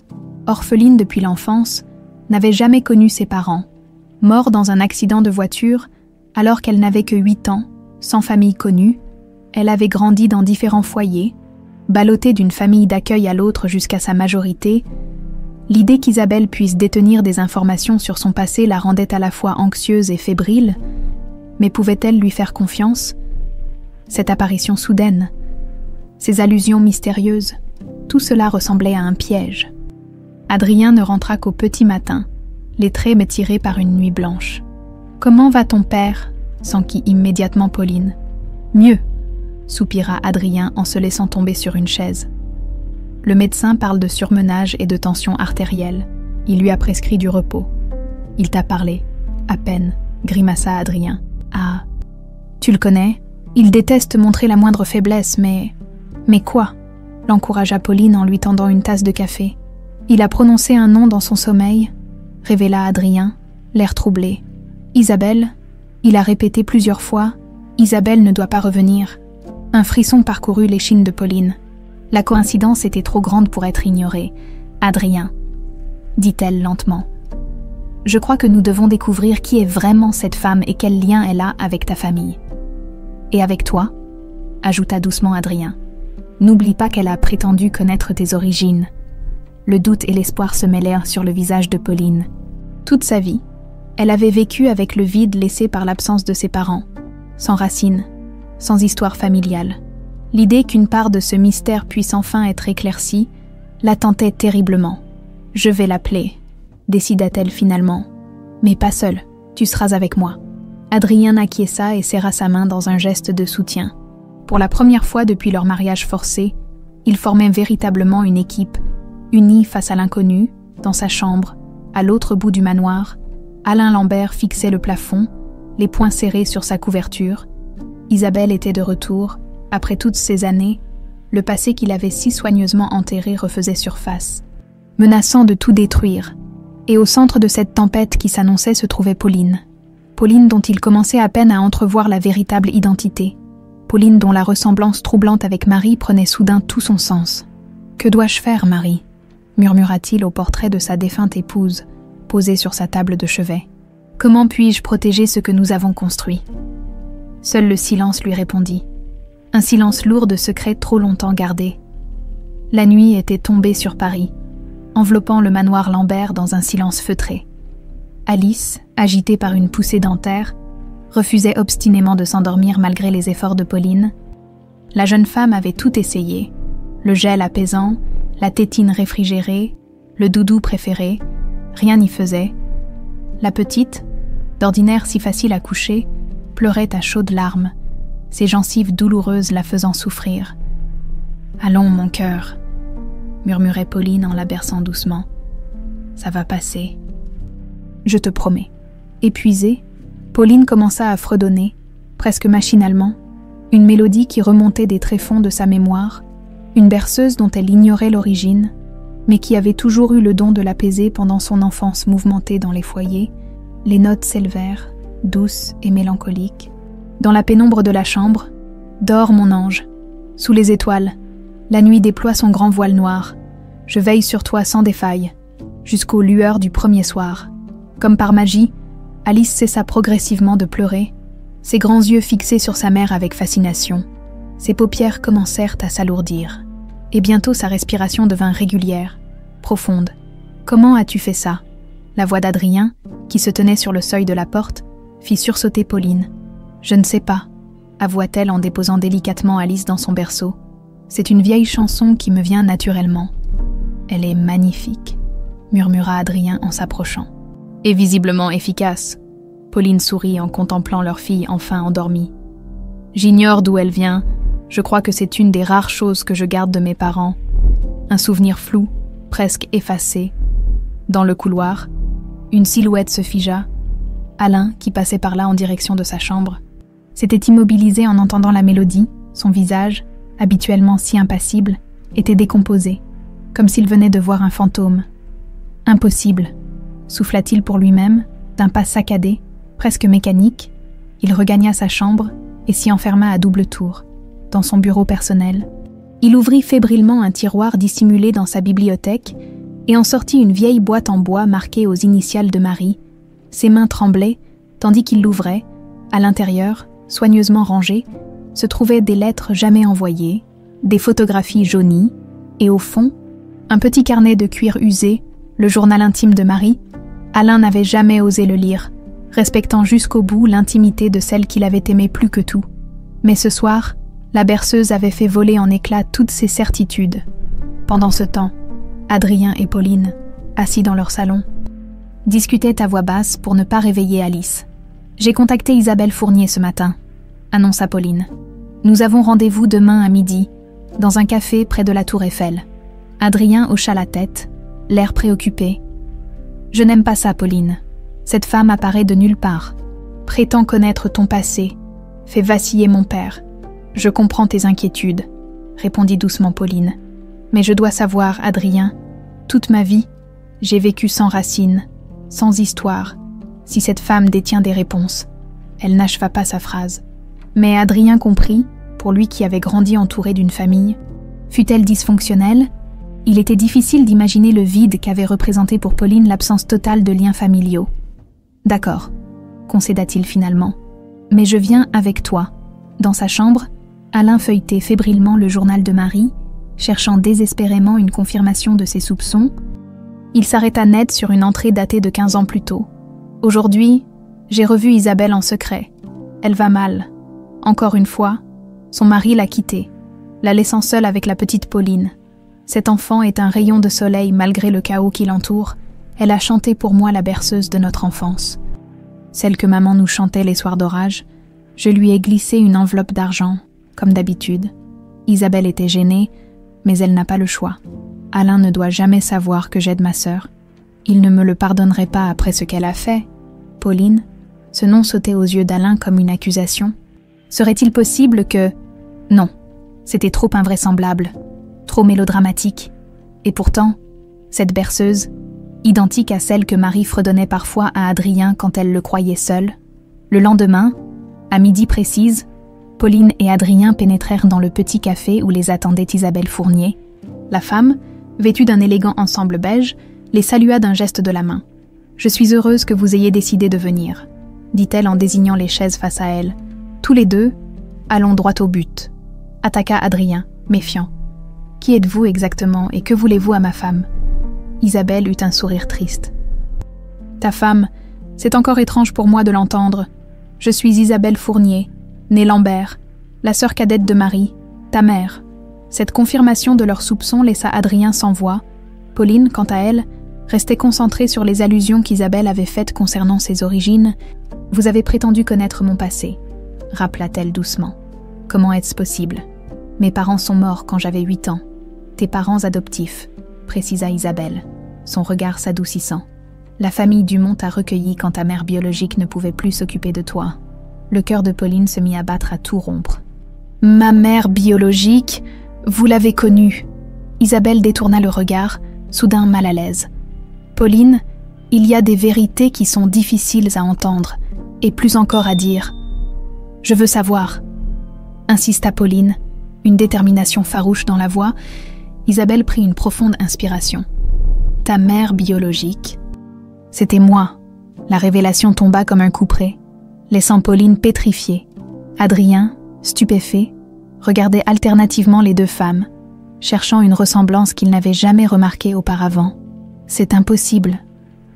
orpheline depuis l'enfance, n'avait jamais connu ses parents. Mort dans un accident de voiture, alors qu'elle n'avait que 8 ans, sans famille connue, elle avait grandi dans différents foyers, ballottée d'une famille d'accueil à l'autre jusqu'à sa majorité. L'idée qu'Isabelle puisse détenir des informations sur son passé la rendait à la fois anxieuse et fébrile, mais pouvait-elle lui faire confiance ? Cette apparition soudaine, ces allusions mystérieuses, tout cela ressemblait à un piège. Adrien ne rentra qu'au petit matin, les traits tirés par une nuit blanche. « Comment va ton père ?» s'enquit immédiatement Pauline. « Mieux », soupira Adrien en se laissant tomber sur une chaise. Le médecin parle de surmenage et de tension artérielle. Il lui a prescrit du repos. « Il t'a parlé, à peine », grimaça Adrien. « Ah, tu le connais ? Il déteste montrer la moindre faiblesse, mais... »« Mais quoi ?» l'encouragea Pauline en lui tendant une tasse de café. « Il a prononcé un nom dans son sommeil », révéla Adrien, l'air troublé. « Isabelle ?» Il a répété plusieurs fois. « Isabelle ne doit pas revenir. » Un frisson parcourut l'échine de Pauline. La coïncidence était trop grande pour être ignorée. « Adrien, » dit-elle lentement. « Je crois que nous devons découvrir qui est vraiment cette femme et quel lien elle a avec ta famille. »« Et avec toi ?» ajouta doucement Adrien. « N'oublie pas qu'elle a prétendu connaître tes origines. » Le doute et l'espoir se mêlèrent sur le visage de Pauline. Toute sa vie, elle avait vécu avec le vide laissé par l'absence de ses parents, sans racines, sans histoire familiale. L'idée qu'une part de ce mystère puisse enfin être éclaircie la tentait terriblement. « Je vais l'appeler », décida-t-elle finalement. « Mais pas seule, tu seras avec moi. » Adrien acquiesça et serra sa main dans un geste de soutien. Pour la première fois depuis leur mariage forcé, ils formaient véritablement une équipe, unie face à l'inconnu, dans sa chambre, à l'autre bout du manoir. Alain Lambert fixait le plafond, les poings serrés sur sa couverture. Isabelle était de retour. Après toutes ces années, le passé qu'il avait si soigneusement enterré refaisait surface, menaçant de tout détruire. Et au centre de cette tempête qui s'annonçait se trouvait Pauline. Pauline dont il commençait à peine à entrevoir la véritable identité. Pauline dont la ressemblance troublante avec Marie prenait soudain tout son sens. « Que dois-je faire, Marie ?» murmura-t-il au portrait de sa défunte épouse, posé sur sa table de chevet. « Comment puis-je protéger ce que nous avons construit ?» Seul le silence lui répondit. Un silence lourd de secrets trop longtemps gardés. La nuit était tombée sur Paris, enveloppant le manoir Lambert dans un silence feutré. Alice, agitée par une poussée dentaire, refusait obstinément de s'endormir malgré les efforts de Pauline. La jeune femme avait tout essayé, le gel apaisant, la tétine réfrigérée, le doudou préféré, rien n'y faisait. La petite, d'ordinaire si facile à coucher, pleurait à chaudes larmes, ses gencives douloureuses la faisant souffrir. « Allons, mon cœur », murmurait Pauline en la berçant doucement. « Ça va passer. » « Je te promets. » Épuisée, Pauline commença à fredonner, presque machinalement, une mélodie qui remontait des tréfonds de sa mémoire, une berceuse dont elle ignorait l'origine, mais qui avait toujours eu le don de l'apaiser pendant son enfance mouvementée dans les foyers. Les notes s'élevèrent, douces et mélancoliques. Dans la pénombre de la chambre, dors mon ange, sous les étoiles, la nuit déploie son grand voile noir. Je veille sur toi sans défaille, jusqu'aux lueurs du premier soir. Comme par magie, Alice cessa progressivement de pleurer, ses grands yeux fixés sur sa mère avec fascination. Ses paupières commencèrent à s'alourdir, et bientôt sa respiration devint régulière, profonde. « Comment as-tu fait ça ?» La voix d'Adrien, qui se tenait sur le seuil de la porte, fit sursauter Pauline. « Je ne sais pas », avoua-t-elle en déposant délicatement Alice dans son berceau. « C'est une vieille chanson qui me vient naturellement. »« Elle est magnifique », murmura Adrien en s'approchant. « Et visiblement efficace. » Pauline sourit en contemplant leur fille enfin endormie. « J'ignore d'où elle vient. Je crois que c'est une des rares choses que je garde de mes parents. Un souvenir flou, presque effacé. » Dans le couloir, une silhouette se figea. Alain, qui passait par là en direction de sa chambre, s'était immobilisé en entendant la mélodie. Son visage, habituellement si impassible, était décomposé, comme s'il venait de voir un fantôme. « Impossible !» souffla-t-il pour lui-même, d'un pas saccadé, presque mécanique. Il regagna sa chambre et s'y enferma à double tour, dans son bureau personnel. Il ouvrit fébrilement un tiroir dissimulé dans sa bibliothèque et en sortit une vieille boîte en bois marquée aux initiales de Marie. Ses mains tremblaient, tandis qu'il l'ouvrait. À l'intérieur, soigneusement rangées, se trouvaient des lettres jamais envoyées, des photographies jaunies, et au fond, un petit carnet de cuir usé, le journal intime de Marie. Alain n'avait jamais osé le lire, respectant jusqu'au bout l'intimité de celle qu'il avait aimée plus que tout. Mais ce soir, la berceuse avait fait voler en éclats toutes ses certitudes. Pendant ce temps, Adrien et Pauline, assis dans leur salon, discutaient à voix basse pour ne pas réveiller Alice. « J'ai contacté Isabelle Fournier ce matin », annonça Pauline. « Nous avons rendez-vous demain à midi, dans un café près de la Tour Eiffel. » Adrien hocha la tête, l'air préoccupé. « Je n'aime pas ça, Pauline. Cette femme apparaît de nulle part, prétend connaître ton passé, fait vaciller mon père. Je comprends tes inquiétudes, » répondit doucement Pauline. « Mais je dois savoir, Adrien, toute ma vie, j'ai vécu sans racines, sans histoire. Si cette femme détient des réponses. » Elle n'acheva pas sa phrase. Mais Adrien comprit, pour lui qui avait grandi entouré d'une famille. Fut-elle dysfonctionnelle ? Il était difficile d'imaginer le vide qu'avait représenté pour Pauline l'absence totale de liens familiaux. « D'accord », concéda-t-il finalement. « Mais je viens avec toi. » Dans sa chambre, Alain feuilletait fébrilement le journal de Marie, cherchant désespérément une confirmation de ses soupçons. Il s'arrêta net sur une entrée datée de 15 ans plus tôt. « Aujourd'hui, j'ai revu Isabelle en secret. Elle va mal. Encore une fois, son mari l'a quittée. la laissant seule avec la petite Pauline. Cet enfant est un rayon de soleil malgré le chaos qui l'entoure. Elle a chanté pour moi la berceuse de notre enfance. Celle que maman nous chantait les soirs d'orage. Je lui ai glissé une enveloppe d'argent, comme d'habitude. Isabelle était gênée, mais elle n'a pas le choix. Alain ne doit jamais savoir que j'aide ma sœur. Il ne me le pardonnerait pas après ce qu'elle a fait. Pauline, ce nom sautait aux yeux d'Alain comme une accusation. Serait-il possible que... Non, c'était trop invraisemblable, trop mélodramatique. Et pourtant, cette berceuse, identique à celle que Marie fredonnait parfois à Adrien quand elle le croyait seul. Le lendemain, à midi précise, Pauline et Adrien pénétrèrent dans le petit café où les attendait Isabelle Fournier. La femme, vêtue d'un élégant ensemble beige, les salua d'un geste de la main. « Je suis heureuse que vous ayez décidé de venir », dit-elle en désignant les chaises face à elle. « Tous les deux, allons droit au but », attaqua Adrien, méfiant. « Qui êtes-vous exactement et que voulez-vous à ma femme ?» Isabelle eut un sourire triste. « Ta femme, c'est encore étrange pour moi de l'entendre. Je suis Isabelle Fournier, née Lambert, la sœur cadette de Marie, ta mère. » Cette confirmation de leurs soupçons laissa Adrien sans voix. Pauline, quant à elle, restait concentrée sur les allusions qu'Isabelle avait faites concernant ses origines. « Vous avez prétendu connaître mon passé, » rappela-t-elle doucement. « Comment est-ce possible? Mes parents sont morts quand j'avais 8 ans. Tes parents adoptifs, » précisa Isabelle, son regard s'adoucissant. « La famille Dumont t'a recueilli quand ta mère biologique ne pouvait plus s'occuper de toi. » Le cœur de Pauline se mit à battre à tout rompre. « Ma mère biologique, vous l'avez connue !» Isabelle détourna le regard, soudain mal à l'aise. « Pauline, il y a des vérités qui sont difficiles à entendre, et plus encore à dire. Je veux savoir. » Insista Pauline, une détermination farouche dans la voix. Isabelle prit une profonde inspiration. « Ta mère biologique. » C'était moi. La révélation tomba comme un couperet, laissant Pauline pétrifiée. Adrien, stupéfait, regardait alternativement les deux femmes, cherchant une ressemblance qu'il n'avait jamais remarquée auparavant. « C'est impossible, »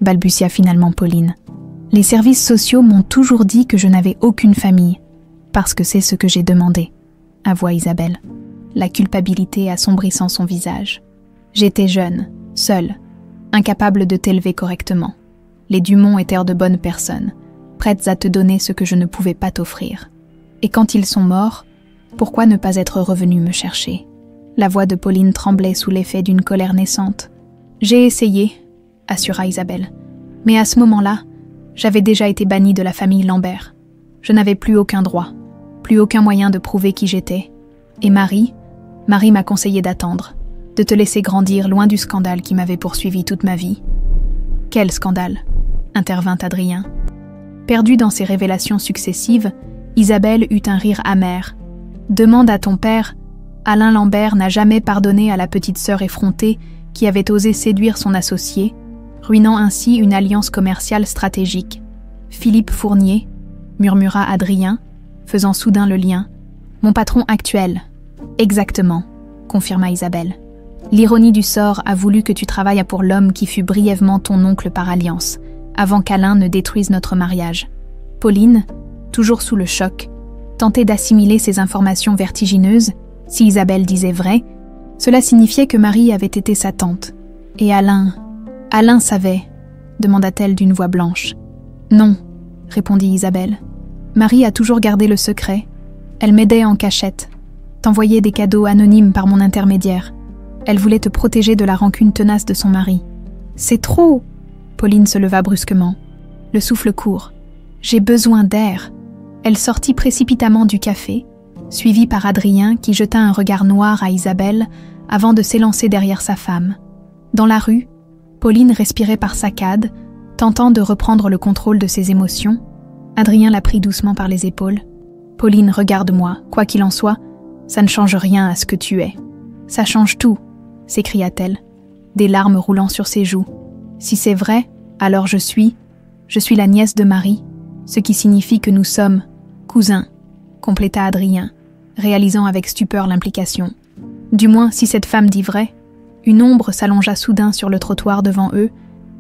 balbutia finalement Pauline. « Les services sociaux m'ont toujours dit que je n'avais aucune famille, parce que c'est ce que j'ai demandé, » avoua Isabelle, la culpabilité assombrissant son visage. « J'étais jeune, seule, incapable de t'élever correctement. Les Dumont étaient de bonnes personnes, prêtes à te donner ce que je ne pouvais pas t'offrir. Et quand ils sont morts, pourquoi ne pas être revenu me chercher ?» La voix de Pauline tremblait sous l'effet d'une colère naissante. « J'ai essayé, » assura Isabelle. « Mais à ce moment-là, j'avais déjà été bannie de la famille Lambert. Je n'avais plus aucun droit, plus aucun moyen de prouver qui j'étais. Et Marie m'a conseillé d'attendre, de te laisser grandir loin du scandale qui m'avait poursuivi toute ma vie. » « Quel scandale ?» intervint Adrien. Perdue dans ses révélations successives, Isabelle eut un rire amer. « Demande à ton père, Alain Lambert n'a jamais pardonné à la petite sœur effrontée qui avait osé séduire son associé, ruinant ainsi une alliance commerciale stratégique. Philippe Fournier, » murmura Adrien, faisant soudain le lien. « Mon patron actuel. » « Exactement, » confirma Isabelle. « L'ironie du sort a voulu que tu travailles pour l'homme qui fut brièvement ton oncle par alliance, avant qu'Alain ne détruise notre mariage. » Pauline, toujours sous le choc, tentait d'assimiler ces informations vertigineuses. Si Isabelle disait vrai, cela signifiait que Marie avait été sa tante. Et Alain savait, demanda-t-elle d'une voix blanche. « Non, » répondit Isabelle. « Marie a toujours gardé le secret. Elle m'aidait en cachette, t'envoyait des cadeaux anonymes par mon intermédiaire. Elle voulait te protéger de la rancune tenace de son mari. »« C'est trop !» Pauline se leva brusquement, le souffle court. « J'ai besoin d'air. » Elle sortit précipitamment du café, suivie par Adrien qui jeta un regard noir à Isabelle avant de s'élancer derrière sa femme. Dans la rue, Pauline respirait par saccades, tentant de reprendre le contrôle de ses émotions. Adrien la prit doucement par les épaules. « Pauline, regarde-moi, quoi qu'il en soit, ça ne change rien à ce que tu es. »« Ça change tout !» s'écria-t-elle, des larmes roulant sur ses joues. « Si c'est vrai, alors je suis la nièce de Marie, ce qui signifie que nous sommes cousins, » compléta Adrien, réalisant avec stupeur l'implication. Du moins, si cette femme dit vrai. Une ombre s'allongea soudain sur le trottoir devant eux.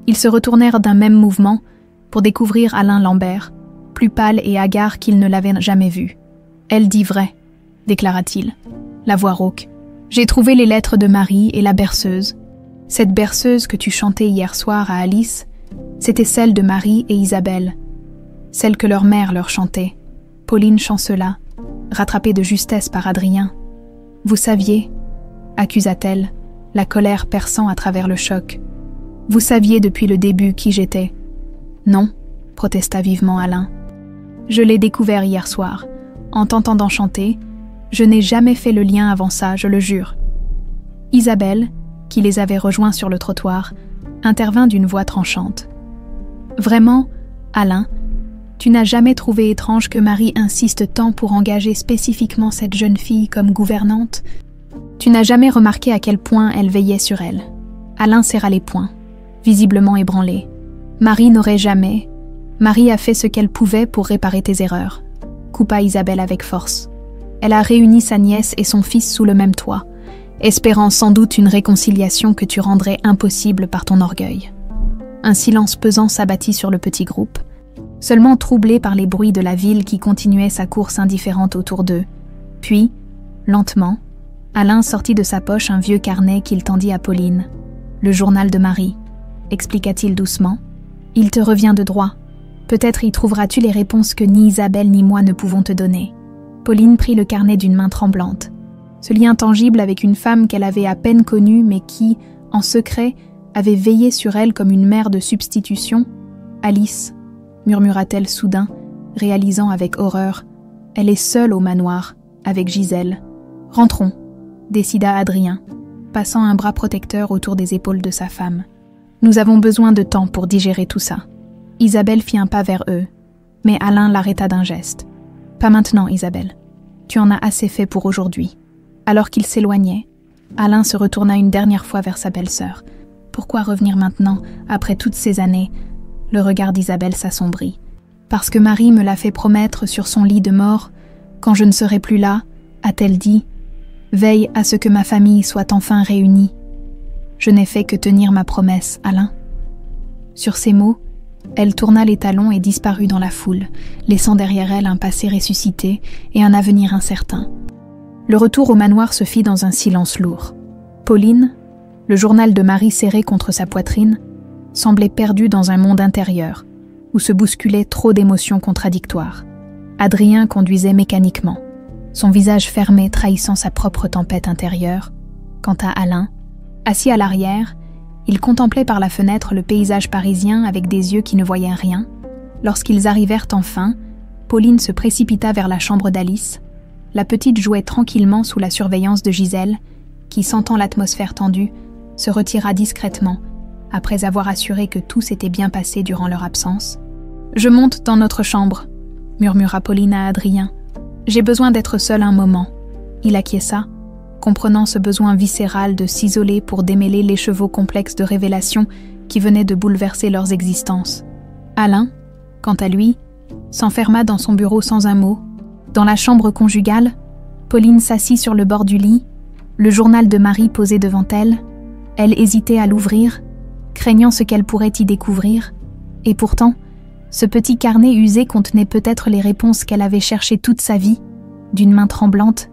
Ils se retournèrent d'un même mouvement pour découvrir Alain Lambert, plus pâle et hagard qu'ils ne l'avaient jamais vu. « Elle dit vrai », déclara-t-il. la voix rauque. J'ai trouvé les lettres de Marie et la berceuse. Cette berceuse que tu chantais hier soir à Alice, c'était celle de Marie et Isabelle, celle que leur mère leur chantait. Pauline chancela, rattrapée de justesse par Adrien. Vous saviez, accusa-t-elle, la colère perçant à travers le choc. Vous saviez depuis le début qui j'étais. Non, protesta vivement Alain. Je l'ai découvert hier soir, en t'entendant chanter. Je n'ai jamais fait le lien avant ça, je le jure. Isabelle, qui les avait rejoints sur le trottoir, intervint d'une voix tranchante. Vraiment, Alain, tu n'as jamais trouvé étrange que Marie insiste tant pour engager spécifiquement cette jeune fille comme gouvernante? Tu n'as jamais remarqué à quel point elle veillait sur elle? Alain serra les poings, visiblement ébranlé. Marie n'aurait jamais... Marie a fait ce qu'elle pouvait pour réparer tes erreurs, coupa Isabelle avec force. Elle a réuni sa nièce et son fils sous le même toit, espérant sans doute une réconciliation que tu rendrais impossible par ton orgueil. Un silence pesant s'abattit sur le petit groupe, seulement troublé par les bruits de la ville qui continuait sa course indifférente autour d'eux. Puis, lentement, Alain sortit de sa poche un vieux carnet qu'il tendit à Pauline. « Le journal de Marie », expliqua-t-il doucement. « Il te revient de droit. Peut-être y trouveras-tu les réponses que ni Isabelle ni moi ne pouvons te donner. » Pauline prit le carnet d'une main tremblante. Ce lien tangible avec une femme qu'elle avait à peine connue mais qui, en secret, avait veillé sur elle comme une mère de substitution. « Alice », murmura-t-elle soudain, réalisant avec horreur. « Elle est seule au manoir, avec Gisèle. »« Rentrons », décida Adrien, passant un bras protecteur autour des épaules de sa femme. « Nous avons besoin de temps pour digérer tout ça. » Isabelle fit un pas vers eux, mais Alain l'arrêta d'un geste. « Pas maintenant, Isabelle. Tu en as assez fait pour aujourd'hui. » Alors qu'il s'éloignait, Alain se retourna une dernière fois vers sa belle-sœur. « Pourquoi revenir maintenant, après toutes ces années ?» Le regard d'Isabelle s'assombrit. « Parce que Marie me l'a fait promettre sur son lit de mort. Quand je ne serai plus là, a-t-elle dit, veille à ce que ma famille soit enfin réunie. Je n'ai fait que tenir ma promesse, Alain. » Sur ces mots, elle tourna les talons et disparut dans la foule, laissant derrière elle un passé ressuscité et un avenir incertain. Le retour au manoir se fit dans un silence lourd. Pauline, le journal de Marie serré contre sa poitrine, semblait perdue dans un monde intérieur, où se bousculaient trop d'émotions contradictoires. Adrien conduisait mécaniquement, son visage fermé trahissant sa propre tempête intérieure. Quant à Alain, assis à l'arrière, il contemplait par la fenêtre le paysage parisien avec des yeux qui ne voyaient rien. Lorsqu'ils arrivèrent enfin, Pauline se précipita vers la chambre d'Alice. La petite jouait tranquillement sous la surveillance de Gisèle, qui, sentant l'atmosphère tendue, se retira discrètement, après avoir assuré que tout s'était bien passé durant leur absence. « Je monte dans notre chambre », murmura Pauline à Adrien. « J'ai besoin d'être seule un moment. » Il acquiesça, comprenant ce besoin viscéral de s'isoler pour démêler l'écheveau complexe de révélations qui venaient de bouleverser leurs existences. Alain, quant à lui, s'enferma dans son bureau sans un mot. Dans la chambre conjugale, Pauline s'assit sur le bord du lit, le journal de Marie posé devant elle. Elle hésitait à l'ouvrir, craignant ce qu'elle pourrait y découvrir, et pourtant, ce petit carnet usé contenait peut-être les réponses qu'elle avait cherchées toute sa vie. D'une main tremblante,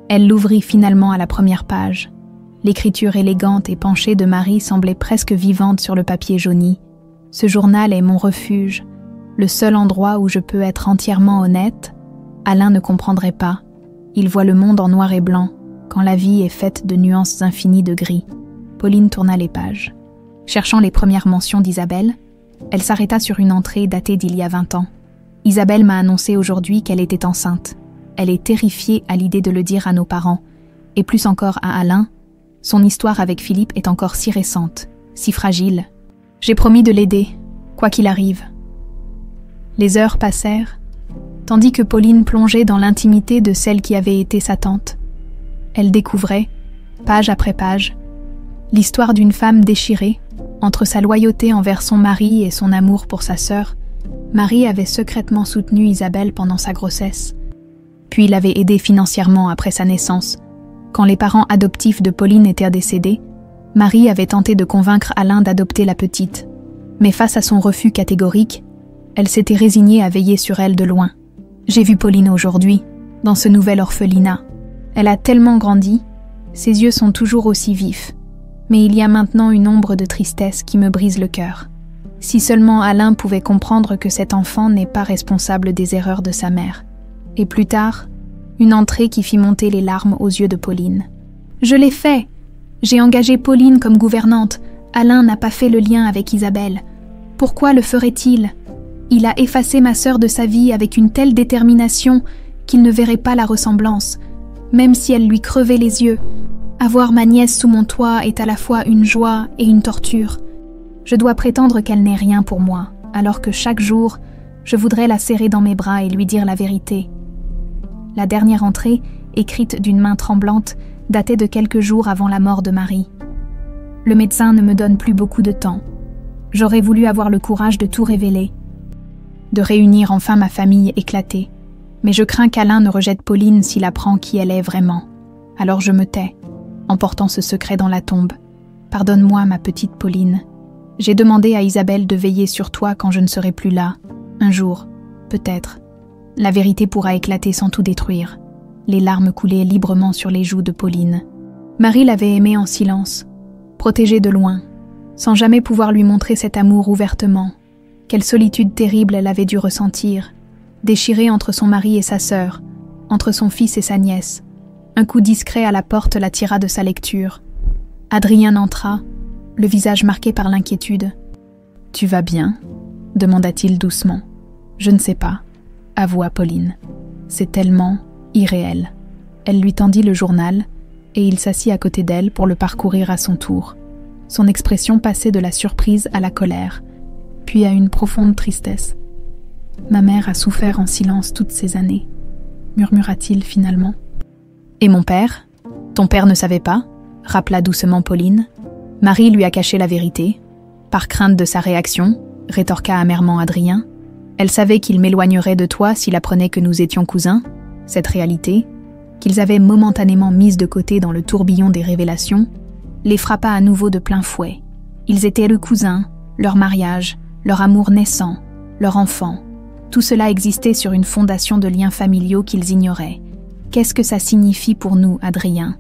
elle l'ouvrit finalement à la première page. L'écriture élégante et penchée de Marie semblait presque vivante sur le papier jauni. « Ce journal est mon refuge, le seul endroit où je peux être entièrement honnête. » Alain ne comprendrait pas. Il voit le monde en noir et blanc, quand la vie est faite de nuances infinies de gris. Pauline tourna les pages. Cherchant les premières mentions d'Isabelle, elle s'arrêta sur une entrée datée d'il y a 20 ans. « Isabelle m'a annoncé aujourd'hui qu'elle était enceinte. Elle est terrifiée à l'idée de le dire à nos parents, et plus encore à Alain. Son histoire avec Philippe est encore si récente, si fragile. J'ai promis de l'aider, quoi qu'il arrive. » Les heures passèrent, tandis que Pauline plongeait dans l'intimité de celle qui avait été sa tante. Elle découvrait, page après page, l'histoire d'une femme déchirée. Entre sa loyauté envers son mari et son amour pour sa sœur, Marie avait secrètement soutenu Isabelle pendant sa grossesse, puis l'avait aidée financièrement après sa naissance. Quand les parents adoptifs de Pauline étaient décédés, Marie avait tenté de convaincre Alain d'adopter la petite, mais face à son refus catégorique, elle s'était résignée à veiller sur elle de loin. « J'ai vu Pauline aujourd'hui, dans ce nouvel orphelinat. Elle a tellement grandi, ses yeux sont toujours aussi vifs, mais il y a maintenant une ombre de tristesse qui me brise le cœur. Si seulement Alain pouvait comprendre que cet enfant n'est pas responsable des erreurs de sa mère. Et plus tard, une entrée qui fit monter les larmes aux yeux de Pauline. « Je l'ai fait! J'ai engagé Pauline comme gouvernante. Alain n'a pas fait le lien avec Isabelle. Pourquoi le ferait-il? Il a effacé ma sœur de sa vie avec une telle détermination qu'il ne verrait pas la ressemblance, même si elle lui crevait les yeux. Avoir ma nièce sous mon toit est à la fois une joie et une torture. Je dois prétendre qu'elle n'est rien pour moi, alors que chaque jour, je voudrais la serrer dans mes bras et lui dire la vérité. » La dernière entrée, écrite d'une main tremblante, datait de quelques jours avant la mort de Marie. Le médecin ne me donne plus beaucoup de temps. J'aurais voulu avoir le courage de tout révéler, de réunir enfin ma famille éclatée. Mais je crains qu'Alain ne rejette Pauline s'il apprend qui elle est vraiment. Alors je me tais, emportant ce secret dans la tombe. Pardonne-moi, ma petite Pauline. J'ai demandé à Isabelle de veiller sur toi quand je ne serai plus là. Un jour, peut-être, la vérité pourra éclater sans tout détruire. Les larmes coulaient librement sur les joues de Pauline. Marie l'avait aimée en silence, protégée de loin, sans jamais pouvoir lui montrer cet amour ouvertement. Quelle solitude terrible elle avait dû ressentir, déchirée entre son mari et sa sœur, entre son fils et sa nièce. Un coup discret à la porte la tira de sa lecture. Adrien entra, le visage marqué par l'inquiétude. « Tu vas bien ?» demanda-t-il doucement. « Je ne sais pas, » avoua Pauline. « C'est tellement irréel. » Elle lui tendit le journal et il s'assit à côté d'elle pour le parcourir à son tour. Son expression passait de la surprise à la colère, puis à une profonde tristesse. « Ma mère a souffert en silence toutes ces années, » murmura-t-il finalement. « Et mon père? Ton père ne savait pas ?» rappela doucement Pauline. Marie lui a caché la vérité. Par crainte de sa réaction, rétorqua amèrement Adrien. Elle savait qu'il m'éloignerait de toi s'il apprenait que nous étions cousins. Cette réalité, qu'ils avaient momentanément mise de côté dans le tourbillon des révélations, les frappa à nouveau de plein fouet. Ils étaient le cousin, leur mariage, leur amour naissant, leur enfant. Tout cela existait sur une fondation de liens familiaux qu'ils ignoraient. « Qu'est-ce que ça signifie pour nous, Adrien ?»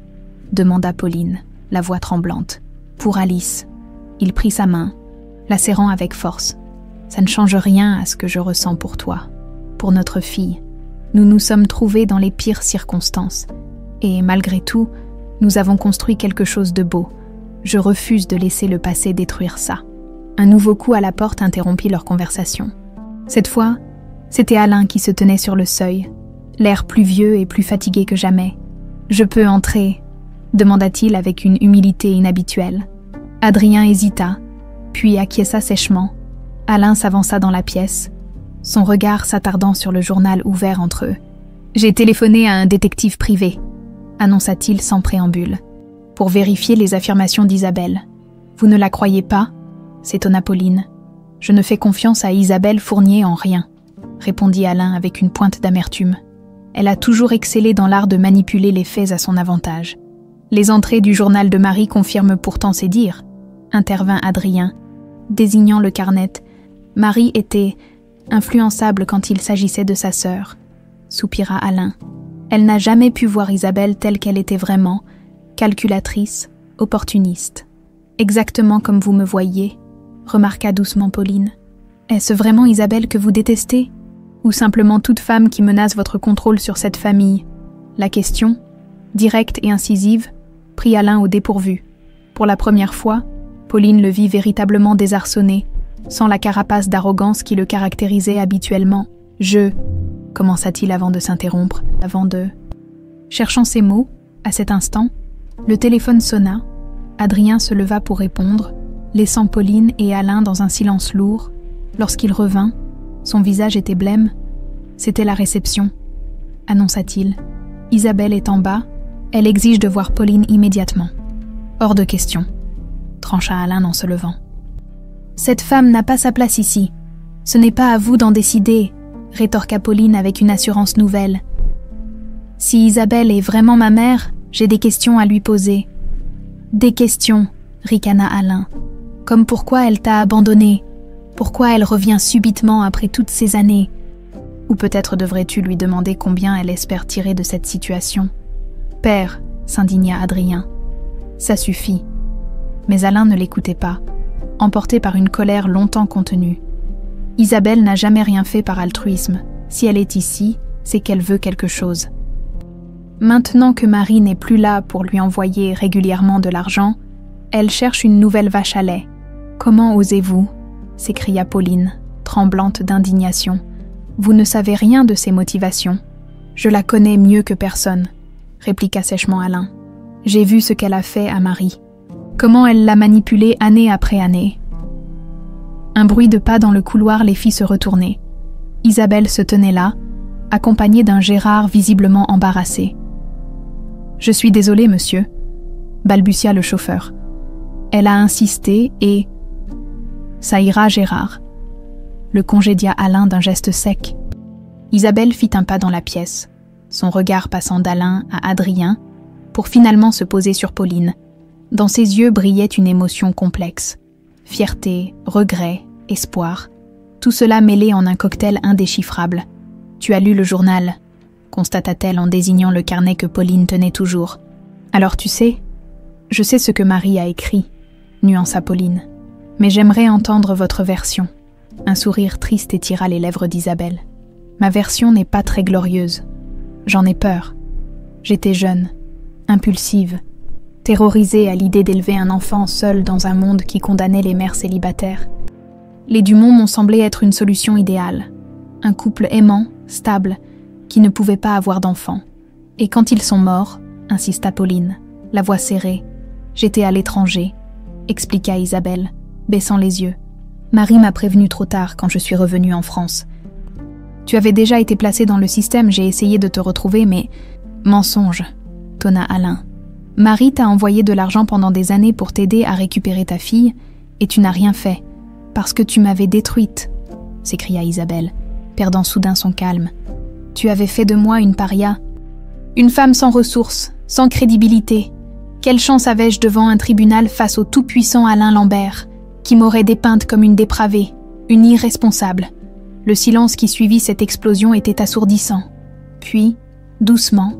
demanda Pauline, la voix tremblante. « Pour Alice. » Il prit sa main, la serrant avec force. « Ça ne change rien à ce que je ressens pour toi, pour notre fille. Nous nous sommes trouvés dans les pires circonstances. Et malgré tout, nous avons construit quelque chose de beau. Je refuse de laisser le passé détruire ça. » Un nouveau coup à la porte interrompit leur conversation. Cette fois, c'était Alain qui se tenait sur le seuil, l'air plus vieux et plus fatigué que jamais. « Je peux entrer ?» demanda-t-il avec une humilité inhabituelle. Adrien hésita, puis acquiesça sèchement. Alain s'avança dans la pièce, son regard s'attardant sur le journal ouvert entre eux. « J'ai téléphoné à un détective privé », annonça-t-il sans préambule, « pour vérifier les affirmations d'Isabelle. Vous ne la croyez pas ?» s'étonna Pauline. « Je ne fais confiance à Isabelle Fournier en rien », répondit Alain avec une pointe d'amertume. Elle a toujours excellé dans l'art de manipuler les faits à son avantage. Les entrées du journal de Marie confirment pourtant ses dires, intervint Adrien, désignant le carnet. Marie était influençable quand il s'agissait de sa sœur, soupira Alain. Elle n'a jamais pu voir Isabelle telle qu'elle était vraiment, calculatrice, opportuniste. Exactement comme vous me voyez, remarqua doucement Pauline. Est-ce vraiment Isabelle que vous détestez? Ou simplement toute femme qui menace votre contrôle sur cette famille? La question, directe et incisive, prit Alain au dépourvu. Pour la première fois, Pauline le vit véritablement désarçonné, sans la carapace d'arrogance qui le caractérisait habituellement. « Je... » commença-t-il avant de s'interrompre, Cherchant ses mots, à cet instant, le téléphone sonna. Adrien se leva pour répondre, laissant Pauline et Alain dans un silence lourd. Lorsqu'il revint, son visage était blême. « C'était la réception », annonça-t-il. « Isabelle est en bas. Elle exige de voir Pauline immédiatement. »« Hors de question », trancha Alain en se levant. « Cette femme n'a pas sa place ici. Ce n'est pas à vous d'en décider, » rétorqua Pauline avec une assurance nouvelle. « Si Isabelle est vraiment ma mère, j'ai des questions à lui poser. »« Des questions », ricana Alain. « Comme pourquoi elle t'a abandonné, pourquoi elle revient subitement après toutes ces années. Ou peut-être devrais-tu lui demander combien elle espère tirer de cette situation. » père, s'indigna Adrien. Ça suffit. Mais Alain ne l'écoutait pas, emporté par une colère longtemps contenue. Isabelle n'a jamais rien fait par altruisme. Si elle est ici, c'est qu'elle veut quelque chose. Maintenant que Marie n'est plus là pour lui envoyer régulièrement de l'argent, elle cherche une nouvelle vache à lait. « Comment osez-vous » s'écria Pauline, tremblante d'indignation. « Vous ne savez rien de ses motivations. Je la connais mieux que personne, » répliqua sèchement Alain. « J'ai vu ce qu'elle a fait à Marie. Comment elle l'a manipulée année après année. » Un bruit de pas dans le couloir les fit se retourner. Isabelle se tenait là, accompagnée d'un Gérard visiblement embarrassé. « Je suis désolée, monsieur, » balbutia le chauffeur. Elle a insisté et... « Ça ira, Gérard. » le congédia Alain d'un geste sec. Isabelle fit un pas dans la pièce, son regard passant d'Alain à Adrien, pour finalement se poser sur Pauline. Dans ses yeux brillait une émotion complexe. Fierté, regret, espoir, tout cela mêlé en un cocktail indéchiffrable. « Tu as lu le journal », constata-t-elle en désignant le carnet que Pauline tenait toujours. « Alors tu sais, je sais ce que Marie a écrit », nuança Pauline. « Mais j'aimerais entendre votre version. » Un sourire triste étira les lèvres d'Isabelle. « Ma version n'est pas très glorieuse. J'en ai peur. J'étais jeune, impulsive, terrorisée à l'idée d'élever un enfant seul dans un monde qui condamnait les mères célibataires. Les Dumont m'ont semblé être une solution idéale. Un couple aimant, stable, qui ne pouvait pas avoir d'enfant. Et quand ils sont morts, insista Pauline, la voix serrée, j'étais à l'étranger, expliqua Isabelle, baissant les yeux. Marie m'a prévenue trop tard quand je suis revenue en France. Tu avais déjà été placée dans le système, j'ai essayé de te retrouver, mais... Mensonge, tonna Alain. Marie t'a envoyé de l'argent pendant des années pour t'aider à récupérer ta fille, et tu n'as rien fait, parce que tu m'avais détruite, s'écria Isabelle, perdant soudain son calme. Tu avais fait de moi une paria, une femme sans ressources, sans crédibilité. Quelle chance avais-je devant un tribunal face au tout-puissant Alain Lambert, qui m'aurait dépeinte comme une dépravée, une irresponsable. Le silence qui suivit cette explosion était assourdissant. Puis, doucement,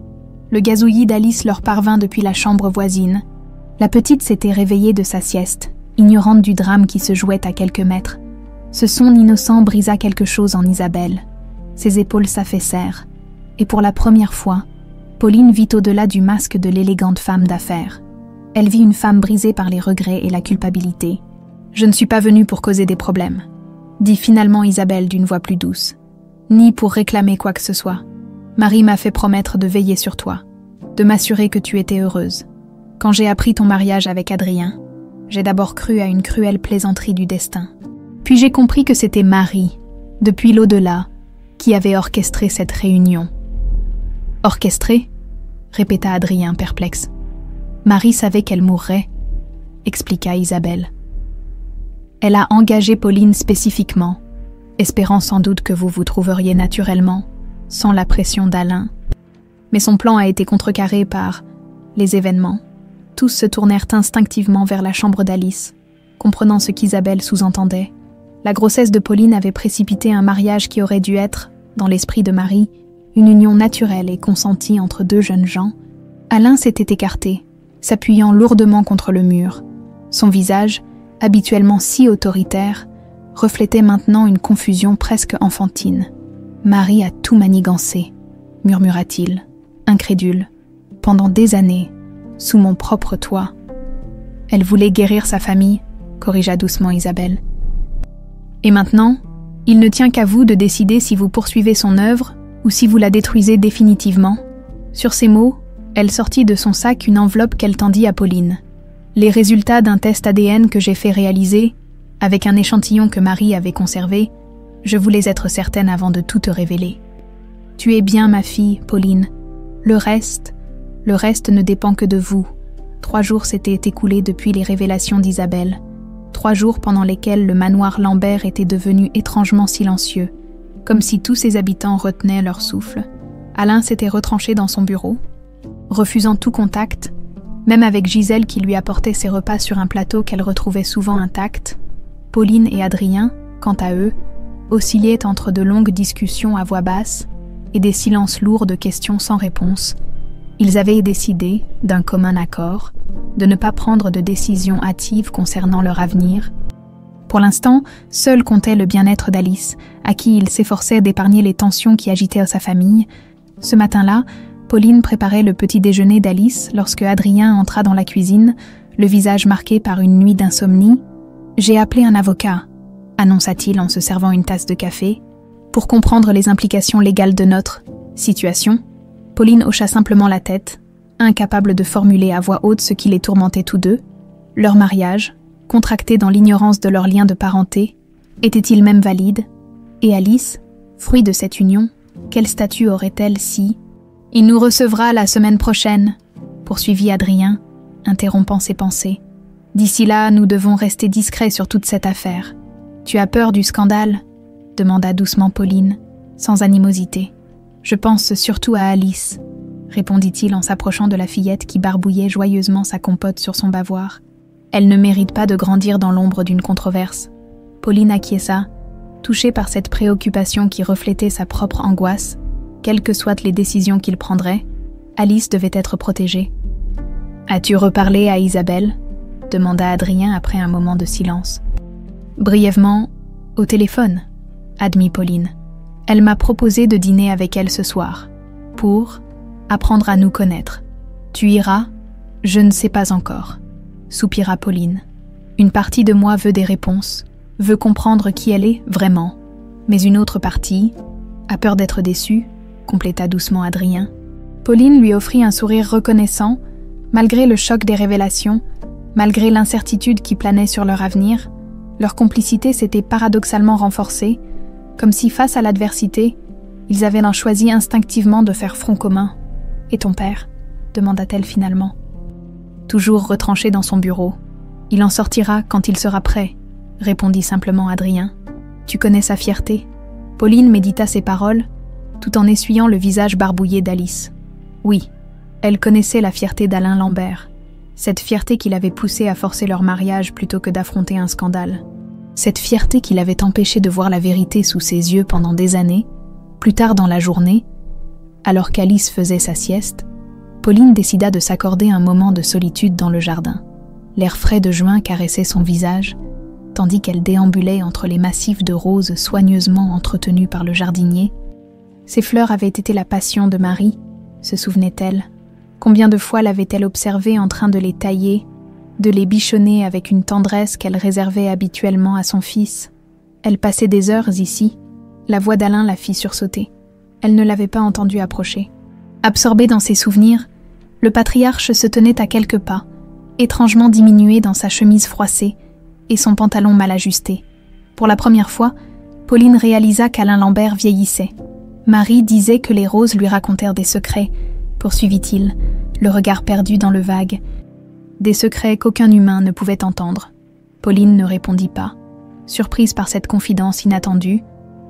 le gazouillis d'Alice leur parvint depuis la chambre voisine. La petite s'était réveillée de sa sieste, ignorante du drame qui se jouait à quelques mètres. Ce son innocent brisa quelque chose en Isabelle. Ses épaules s'affaissèrent, et pour la première fois, Pauline vit au-delà du masque de l'élégante femme d'affaires. Elle vit une femme brisée par les regrets et la culpabilité. « Je ne suis pas venue pour causer des problèmes », dit finalement Isabelle d'une voix plus douce, « ni pour réclamer quoi que ce soit. Marie m'a fait promettre de veiller sur toi, de m'assurer que tu étais heureuse. Quand j'ai appris ton mariage avec Adrien, j'ai d'abord cru à une cruelle plaisanterie du destin. Puis j'ai compris que c'était Marie, depuis l'au-delà, qui avait orchestré cette réunion. » « Orchestré ?» répéta Adrien perplexe. « Marie savait qu'elle mourrait, » expliqua Isabelle. « Elle a engagé Pauline spécifiquement, espérant sans doute que vous vous trouveriez naturellement, sans la pression d'Alain. Mais son plan a été contrecarré par les événements. Tous se tournèrent instinctivement vers la chambre d'Alice, comprenant ce qu'Isabelle sous-entendait. La grossesse de Pauline avait précipité un mariage qui aurait dû être, dans l'esprit de Marie, une union naturelle et consentie entre deux jeunes gens. Alain s'était écarté, s'appuyant lourdement contre le mur. Son visage, habituellement si autoritaire, reflétait maintenant une confusion presque enfantine. « Marie a tout manigancé », murmura-t-il, incrédule, « pendant des années, sous mon propre toit. » Elle voulait guérir sa famille, corrigea doucement Isabelle. « Et maintenant, il ne tient qu'à vous de décider si vous poursuivez son œuvre ou si vous la détruisez définitivement. » Sur ces mots, elle sortit de son sac une enveloppe qu'elle tendit à Pauline. « Les résultats d'un test ADN que j'ai fait réaliser, avec un échantillon que Marie avait conservé, je voulais être certaine avant de tout te révéler. Tu es bien ma fille, Pauline. Le reste ne dépend que de vous. » 3 jours s'étaient écoulés depuis les révélations d'Isabelle. 3 jours pendant lesquels le manoir Lambert était devenu étrangement silencieux, comme si tous ses habitants retenaient leur souffle. Alain s'était retranché dans son bureau, refusant tout contact, même avec Gisèle qui lui apportait ses repas sur un plateau qu'elle retrouvait souvent intact. Pauline et Adrien, quant à eux, oscillaient entre de longues discussions à voix basse et des silences lourds de questions sans réponse, Ils avaient décidé, d'un commun accord, de ne pas prendre de décision hâtive concernant leur avenir. Pour l'instant, seul comptait le bien-être d'Alice, à qui il s'efforçait d'épargner les tensions qui agitaient sa famille. Ce matin-là, Pauline préparait le petit déjeuner d'Alice lorsque Adrien entra dans la cuisine, le visage marqué par une nuit d'insomnie. « J'ai appelé un avocat », annonça-t-il en se servant une tasse de café, « pour comprendre les implications légales de notre situation. » Pauline hocha simplement la tête, incapable de formuler à voix haute ce qui les tourmentait tous deux. Leur mariage, contracté dans l'ignorance de leur lien de parenté, était-il même valide? Et Alice, fruit de cette union, quel statut aurait-elle si... « Il nous recevra la semaine prochaine, » poursuivit Adrien, interrompant ses pensées. « D'ici là, nous devons rester discrets sur toute cette affaire. »« Tu as peur du scandale ?» demanda doucement Pauline, sans animosité. « Je pense surtout à Alice, » répondit-il en s'approchant de la fillette qui barbouillait joyeusement sa compote sur son bavoir. « Elle ne mérite pas de grandir dans l'ombre d'une controverse. » Pauline acquiesça, touchée par cette préoccupation qui reflétait sa propre angoisse. Quelles que soient les décisions qu'il prendrait, Alice devait être protégée. « As-tu reparlé à Isabelle ?» demanda Adrien après un moment de silence. « Brièvement, au téléphone, » admit Pauline. « Elle m'a proposé de dîner avec elle ce soir, pour apprendre à nous connaître. Tu iras ? Je ne sais pas encore, » soupira Pauline. « Une partie de moi veut des réponses, veut comprendre qui elle est vraiment, mais une autre partie a peur d'être déçue, » compléta doucement Adrien. Pauline lui offrit un sourire reconnaissant, malgré le choc des révélations, malgré l'incertitude qui planait sur leur avenir. Leur complicité s'était paradoxalement renforcée, comme si face à l'adversité, ils avaient choisi instinctivement de faire front commun. « Et ton père ?» demanda-t-elle finalement. Toujours retranché dans son bureau. « Il en sortira quand il sera prêt », répondit simplement Adrien. « Tu connais sa fierté ?» Pauline médita ces paroles, tout en essuyant le visage barbouillé d'Alice. Oui, elle connaissait la fierté d'Alain Lambert, cette fierté qui l'avait poussée à forcer leur mariage plutôt que d'affronter un scandale. Cette fierté qui l'avait empêché de voir la vérité sous ses yeux pendant des années. Plus tard dans la journée, alors qu'Alice faisait sa sieste, Pauline décida de s'accorder un moment de solitude dans le jardin. L'air frais de juin caressait son visage, tandis qu'elle déambulait entre les massifs de roses soigneusement entretenus par le jardinier. Ces fleurs avaient été la passion de Marie, se souvenait-elle. Combien de fois l'avait-elle observée en train de les tailler, de les bichonner avec une tendresse qu'elle réservait habituellement à son fils. Elle passait des heures ici. La voix d'Alain la fit sursauter. Elle ne l'avait pas entendu approcher. Absorbé dans ses souvenirs, le patriarche se tenait à quelques pas, étrangement diminué dans sa chemise froissée et son pantalon mal ajusté. Pour la première fois, Pauline réalisa qu'Alain Lambert vieillissait. Marie disait que les roses lui racontèrent des secrets, poursuivit-il, le regard perdu dans le vague. Des secrets qu'aucun humain ne pouvait entendre. Pauline ne répondit pas. Surprise par cette confidence inattendue,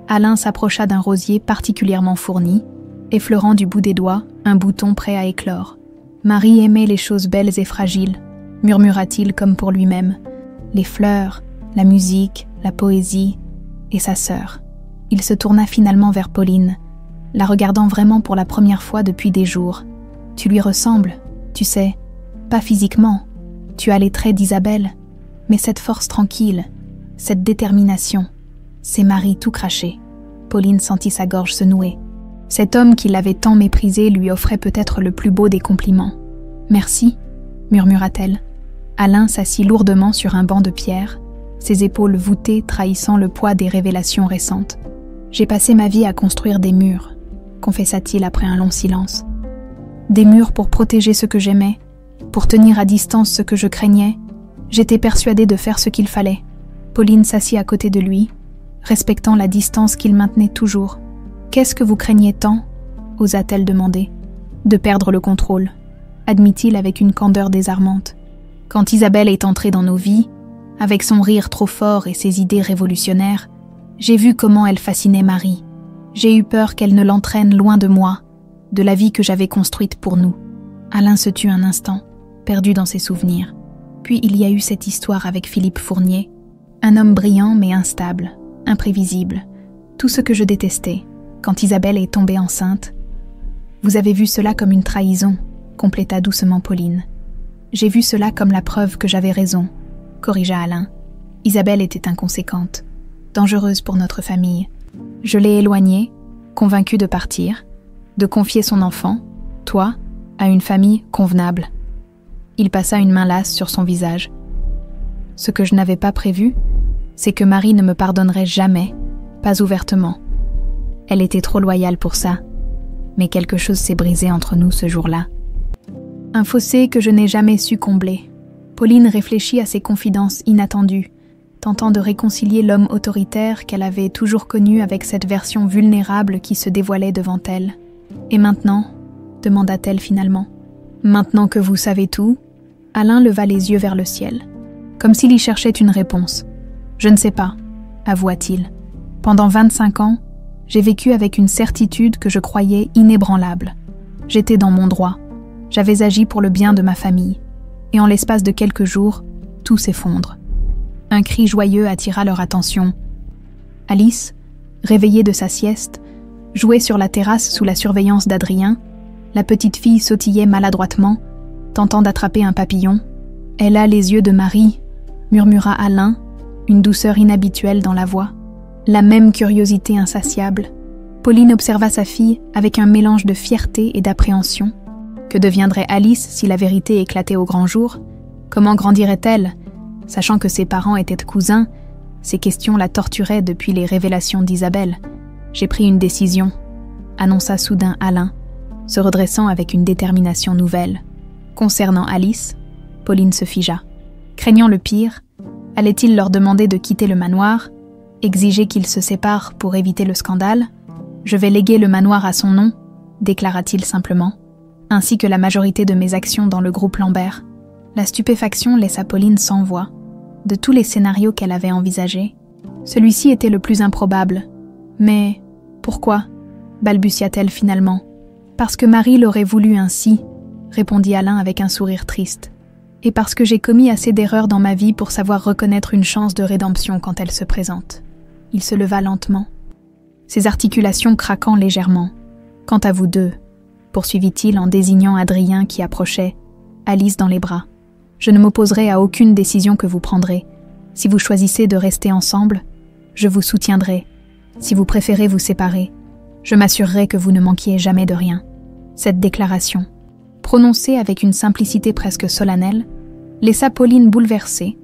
Alain s'approcha d'un rosier particulièrement fourni, effleurant du bout des doigts un bouton prêt à éclore. Marie aimait les choses belles et fragiles, murmura-t-il comme pour lui-même. Les fleurs, la musique, la poésie et sa sœur. Il se tourna finalement vers Pauline, la regardant vraiment pour la première fois depuis des jours. « Tu lui ressembles, tu sais, pas physiquement. Tu as les traits d'Isabelle, mais cette force tranquille, cette détermination, c'est Marie tout craché. » Pauline sentit sa gorge se nouer. Cet homme qui l'avait tant méprisée lui offrait peut-être le plus beau des compliments. « Merci », murmura-t-elle. Alain s'assit lourdement sur un banc de pierre, ses épaules voûtées trahissant le poids des révélations récentes. « J'ai passé ma vie à construire des murs, » confessa-t-il après un long silence. « Des murs pour protéger ce que j'aimais, pour tenir à distance ce que je craignais. J'étais persuadée de faire ce qu'il fallait. » Pauline s'assit à côté de lui, respectant la distance qu'il maintenait toujours. « Qu'est-ce que vous craignez tant ?» osa-t-elle demander. « De perdre le contrôle, » admit-il avec une candeur désarmante. « Quand Isabelle est entrée dans nos vies, avec son rire trop fort et ses idées révolutionnaires, j'ai vu comment elle fascinait Marie. J'ai eu peur qu'elle ne l'entraîne loin de moi, de la vie que j'avais construite pour nous. » Alain se tut un instant, perdu dans ses souvenirs. Puis il y a eu cette histoire avec Philippe Fournier, un homme brillant mais instable, imprévisible, tout ce que je détestais, quand Isabelle est tombée enceinte. Vous avez vu cela comme une trahison, compléta doucement Pauline. J'ai vu cela comme la preuve que j'avais raison, corrigea Alain. Isabelle était inconséquente, dangereuse pour notre famille. Je l'ai éloignée, convaincue de partir, de confier son enfant, toi, à une famille convenable. Il passa une main lasse sur son visage. Ce que je n'avais pas prévu, c'est que Marie ne me pardonnerait jamais, pas ouvertement. Elle était trop loyale pour ça, mais quelque chose s'est brisé entre nous ce jour-là. Un fossé que je n'ai jamais su combler. Pauline réfléchit à ses confidences inattendues, tentant de réconcilier l'homme autoritaire qu'elle avait toujours connu avec cette version vulnérable qui se dévoilait devant elle. « Et maintenant ?» demanda-t-elle finalement. « Maintenant que vous savez tout ?» Alain leva les yeux vers le ciel, comme s'il y cherchait une réponse. « Je ne sais pas, » avoua-t-il. « Pendant 25 ans, j'ai vécu avec une certitude que je croyais inébranlable. J'étais dans mon droit. J'avais agi pour le bien de ma famille. Et en l'espace de quelques jours, tout s'effondre. » Un cri joyeux attira leur attention. Alice, réveillée de sa sieste, jouait sur la terrasse sous la surveillance d'Adrien. La petite fille sautillait maladroitement, tentant d'attraper un papillon. « Elle a les yeux de Marie », murmura Alain, une douceur inhabituelle dans la voix. La même curiosité insatiable. Pauline observa sa fille avec un mélange de fierté et d'appréhension. Que deviendrait Alice si la vérité éclatait au grand jour? Comment grandirait-elle? Sachant que ses parents étaient cousins, ces questions la torturaient depuis les révélations d'Isabelle. « J'ai pris une décision », annonça soudain Alain, se redressant avec une détermination nouvelle. Concernant Alice, Pauline se figea. Craignant le pire, allait-il leur demander de quitter le manoir, exiger qu'ils se séparent pour éviter le scandale? « Je vais léguer le manoir à son nom », déclara-t-il simplement, ainsi que la majorité de mes actions dans le groupe Lambert. La stupéfaction laissa Pauline sans voix. De tous les scénarios qu'elle avait envisagés, celui-ci était le plus improbable. « Mais pourquoi ?» balbutia-t-elle finalement. « Parce que Marie l'aurait voulu ainsi », répondit Alain avec un sourire triste. « Et parce que j'ai commis assez d'erreurs dans ma vie pour savoir reconnaître une chance de rédemption quand elle se présente. » Il se leva lentement, ses articulations craquant légèrement. « Quant à vous deux, » poursuivit-il en désignant Adrien qui approchait, Alice dans les bras. « Je ne m'opposerai à aucune décision que vous prendrez. Si vous choisissez de rester ensemble, je vous soutiendrai. Si vous préférez vous séparer, je m'assurerai que vous ne manquiez jamais de rien. » Cette déclaration, prononcée avec une simplicité presque solennelle, laissa Pauline bouleversée.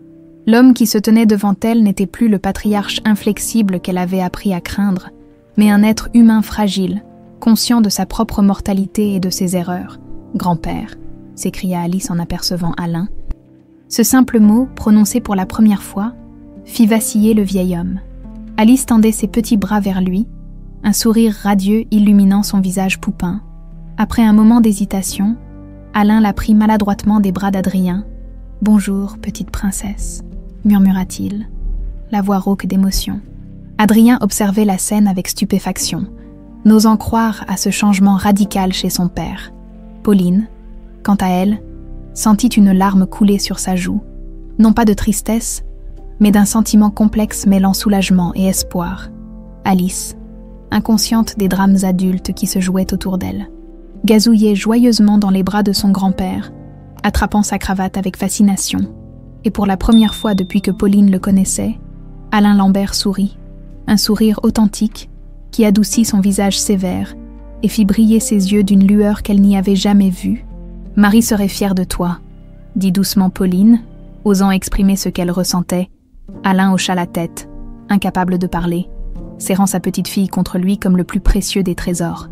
L'homme qui se tenait devant elle n'était plus le patriarche inflexible qu'elle avait appris à craindre, mais un être humain fragile, conscient de sa propre mortalité et de ses erreurs. « Grand-père », s'écria Alice en apercevant Alain. Ce simple mot, prononcé pour la première fois, fit vaciller le vieil homme. Alice tendait ses petits bras vers lui, un sourire radieux illuminant son visage poupin. Après un moment d'hésitation, Alain la prit maladroitement des bras d'Adrien. « Bonjour, petite princesse », murmura-t-il, la voix rauque d'émotion. Adrien observait la scène avec stupéfaction, n'osant croire à ce changement radical chez son père. Pauline, quant à elle, sentit une larme couler sur sa joue, non pas de tristesse, mais d'un sentiment complexe mêlant soulagement et espoir. Alice, inconsciente des drames adultes qui se jouaient autour d'elle, gazouillait joyeusement dans les bras de son grand-père, attrapant sa cravate avec fascination. Et pour la première fois depuis que Pauline le connaissait, Alain Lambert sourit, un sourire authentique qui adoucit son visage sévère et fit briller ses yeux d'une lueur qu'elle n'y avait jamais vue. « Marie serait fière de toi », dit doucement Pauline, osant exprimer ce qu'elle ressentait. Alain hocha la tête, incapable de parler, serrant sa petite fille contre lui comme le plus précieux des trésors.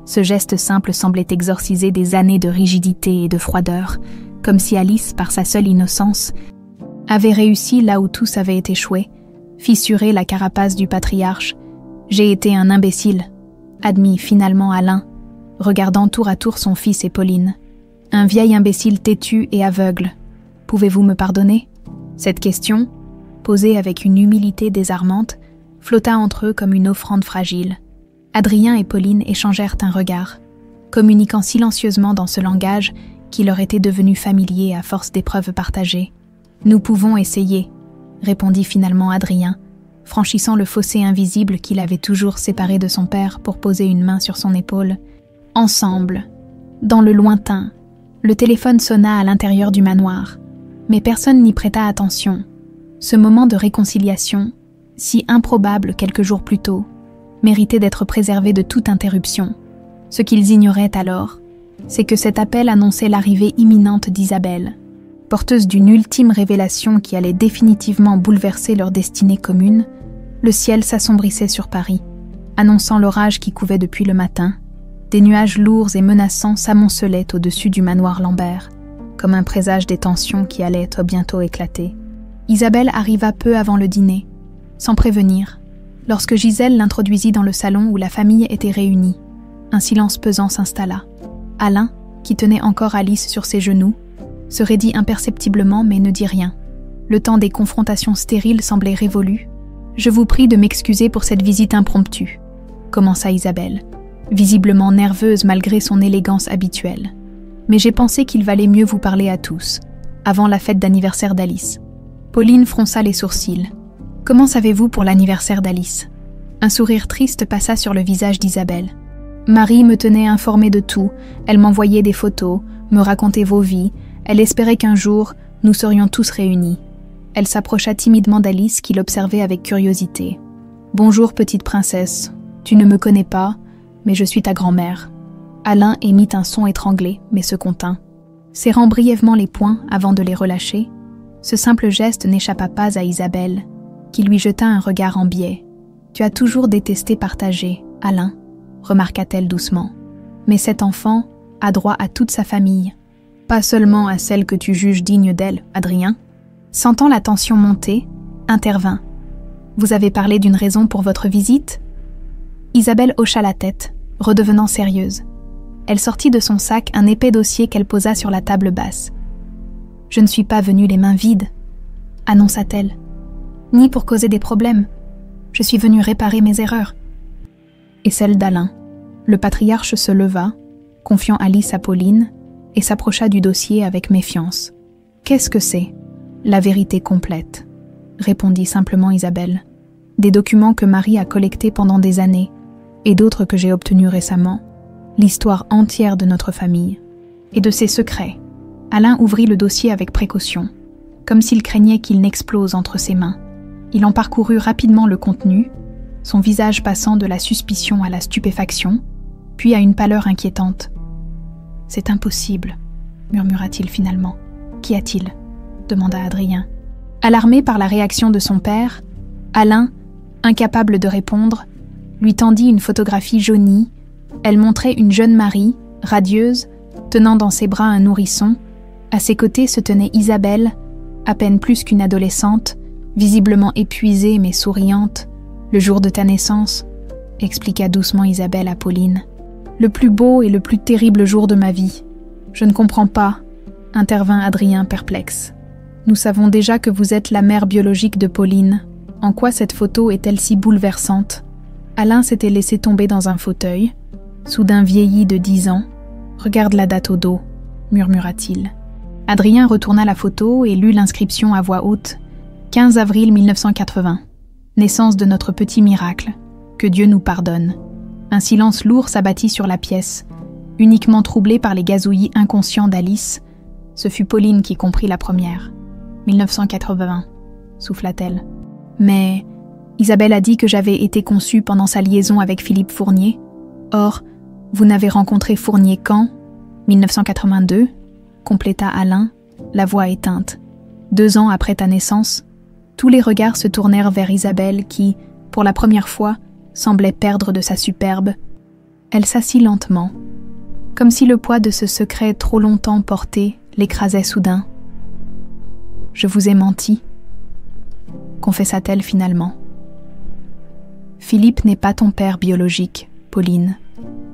Ce geste simple semblait exorciser des années de rigidité et de froideur, comme si Alice, par sa seule innocence, avait réussi là où tous avaient échoué, fissurer la carapace du patriarche. « J'ai été un imbécile », admit finalement Alain, regardant tour à tour son fils et Pauline. « Un vieil imbécile têtu et aveugle. Pouvez-vous me pardonner ?» Cette question, posée avec une humilité désarmante, flotta entre eux comme une offrande fragile. Adrien et Pauline échangèrent un regard, communiquant silencieusement dans ce langage qui leur était devenu familier à force d'épreuves partagées. « Nous pouvons essayer », répondit finalement Adrien, franchissant le fossé invisible qui l'avait toujours séparé de son père pour poser une main sur son épaule. « Ensemble, dans le lointain, Le téléphone sonna à l'intérieur du manoir, mais personne n'y prêta attention. Ce moment de réconciliation, si improbable quelques jours plus tôt, méritait d'être préservé de toute interruption. Ce qu'ils ignoraient alors, c'est que cet appel annonçait l'arrivée imminente d'Isabelle, porteuse d'une ultime révélation qui allait définitivement bouleverser leur destinée commune. Le ciel s'assombrissait sur Paris, annonçant l'orage qui couvait depuis le matin. Des nuages lourds et menaçants s'amoncelaient au-dessus du manoir Lambert, comme un présage des tensions qui allaient bientôt éclater. Isabelle arriva peu avant le dîner, sans prévenir, lorsque Gisèle l'introduisit dans le salon où la famille était réunie. Un silence pesant s'installa. Alain, qui tenait encore Alice sur ses genoux, se raidit imperceptiblement mais ne dit rien. Le temps des confrontations stériles semblait révolu. « Je vous prie de m'excuser pour cette visite impromptue », commença Isabelle, visiblement nerveuse malgré son élégance habituelle. « Mais j'ai pensé qu'il valait mieux vous parler à tous, avant la fête d'anniversaire d'Alice. » Pauline fronça les sourcils. « Comment savez-vous pour l'anniversaire d'Alice ?» Un sourire triste passa sur le visage d'Isabelle. « Marie me tenait informée de tout, elle m'envoyait des photos, me racontait vos vies, elle espérait qu'un jour, nous serions tous réunis. » Elle s'approcha timidement d'Alice qui l'observait avec curiosité. « Bonjour petite princesse, tu ne me connais pas, mais je suis ta grand-mère. » Alain émit un son étranglé, mais se contint. Serrant brièvement les poings avant de les relâcher, ce simple geste n'échappa pas à Isabelle, qui lui jeta un regard en biais. « Tu as toujours détesté partager, Alain, » remarqua-t-elle doucement. « Mais cet enfant a droit à toute sa famille, pas seulement à celle que tu juges digne d'elle, Adrien. » Sentant la tension monter, intervint. « Vous avez parlé d'une raison pour votre visite ?» Isabelle hocha la tête, redevenant sérieuse. Elle sortit de son sac un épais dossier qu'elle posa sur la table basse. « Je ne suis pas venue les mains vides, » annonça-t-elle. « Ni pour causer des problèmes. Je suis venue réparer mes erreurs. » Et celle d'Alain. Le patriarche se leva, confiant Alice à Pauline, et s'approcha du dossier avec méfiance. « Qu'est-ce que c'est ? » « La vérité complète, » répondit simplement Isabelle. « Des documents que Marie a collectés pendant des années, et d'autres que j'ai obtenus récemment. L'histoire entière de notre famille, et de ses secrets. » Alain ouvrit le dossier avec précaution, comme s'il craignait qu'il n'explose entre ses mains. Il en parcourut rapidement le contenu, son visage passant de la suspicion à la stupéfaction, puis à une pâleur inquiétante. « C'est impossible, » murmura-t-il finalement. « Qu'y a-t-il » demanda Adrien. Alarmé par la réaction de son père, Alain, incapable de répondre, lui tendit une photographie jaunie. Elle montrait une jeune Marie, radieuse, tenant dans ses bras un nourrisson. À ses côtés se tenait Isabelle, à peine plus qu'une adolescente, visiblement épuisée mais souriante. « Le jour de ta naissance, » expliqua doucement Isabelle à Pauline. « Le plus beau et le plus terrible jour de ma vie. Je ne comprends pas, » intervint Adrien perplexe. « Nous savons déjà que vous êtes la mère biologique de Pauline. En quoi cette photo est-elle si bouleversante ?» Alain s'était laissé tomber dans un fauteuil, soudain vieilli de 10 ans. « Regarde la date au dos, » murmura-t-il. Adrien retourna la photo et lut l'inscription à voix haute. « 15 avril 1980. Naissance de notre petit miracle. Que Dieu nous pardonne. » Un silence lourd s'abattit sur la pièce, uniquement troublé par les gazouillis inconscients d'Alice. Ce fut Pauline qui comprit la première. 1980, souffla-t-elle. Mais Isabelle a dit que j'avais été conçue pendant sa liaison avec Philippe Fournier. Or, vous n'avez rencontré Fournier qu'en 1982, compléta Alain, la voix éteinte. 2 ans après ta naissance, tous les regards se tournèrent vers Isabelle qui, pour la première fois, semblait perdre de sa superbe. Elle s'assit lentement, comme si le poids de ce secret trop longtemps porté l'écrasait soudain. « Je vous ai menti », confessa-t-elle finalement. « Philippe n'est pas ton père biologique, Pauline.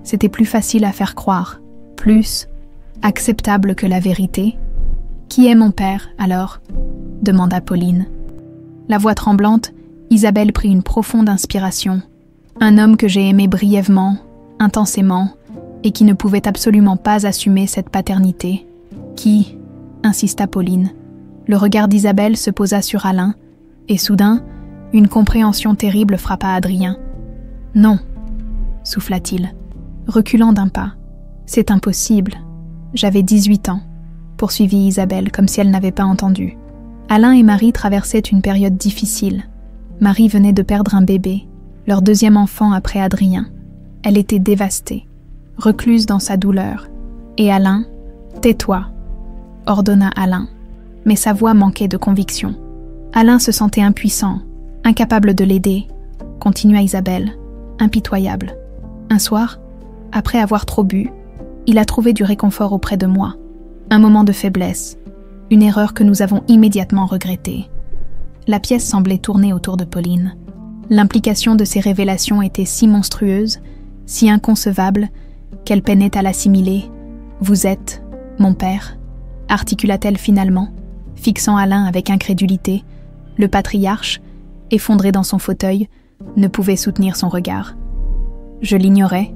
C'était plus facile à faire croire, plus acceptable que la vérité. »« Qui est mon père, alors ?» demanda Pauline. La voix tremblante, Isabelle prit une profonde inspiration. « Un homme que j'ai aimé brièvement, intensément, et qui ne pouvait absolument pas assumer cette paternité. »« Qui ?» insista Pauline. Le regard d'Isabelle se posa sur Alain, et soudain, une compréhension terrible frappa Adrien. « Non » souffla-t-il, reculant d'un pas. « C'est impossible. J'avais 18 ans, poursuivit Isabelle comme si elle n'avait pas entendu. Alain et Marie traversaient une période difficile. Marie venait de perdre un bébé, leur deuxième enfant après Adrien. Elle était dévastée, recluse dans sa douleur. Et Alain, « Tais-toi », ordonna Alain, mais sa voix manquait de conviction. Alain se sentait impuissant, incapable de l'aider, continua Isabelle, impitoyable. Un soir, après avoir trop bu, il a trouvé du réconfort auprès de moi. Un moment de faiblesse, une erreur que nous avons immédiatement regrettée. La pièce semblait tourner autour de Pauline. L'implication de ces révélations était si monstrueuse, si inconcevable, qu'elle peinait à l'assimiler. « Vous êtes mon père », articula-t-elle finalement, fixant Alain avec incrédulité. Le patriarche, effondré dans son fauteuil, ne pouvait soutenir son regard. « Je l'ignorais »,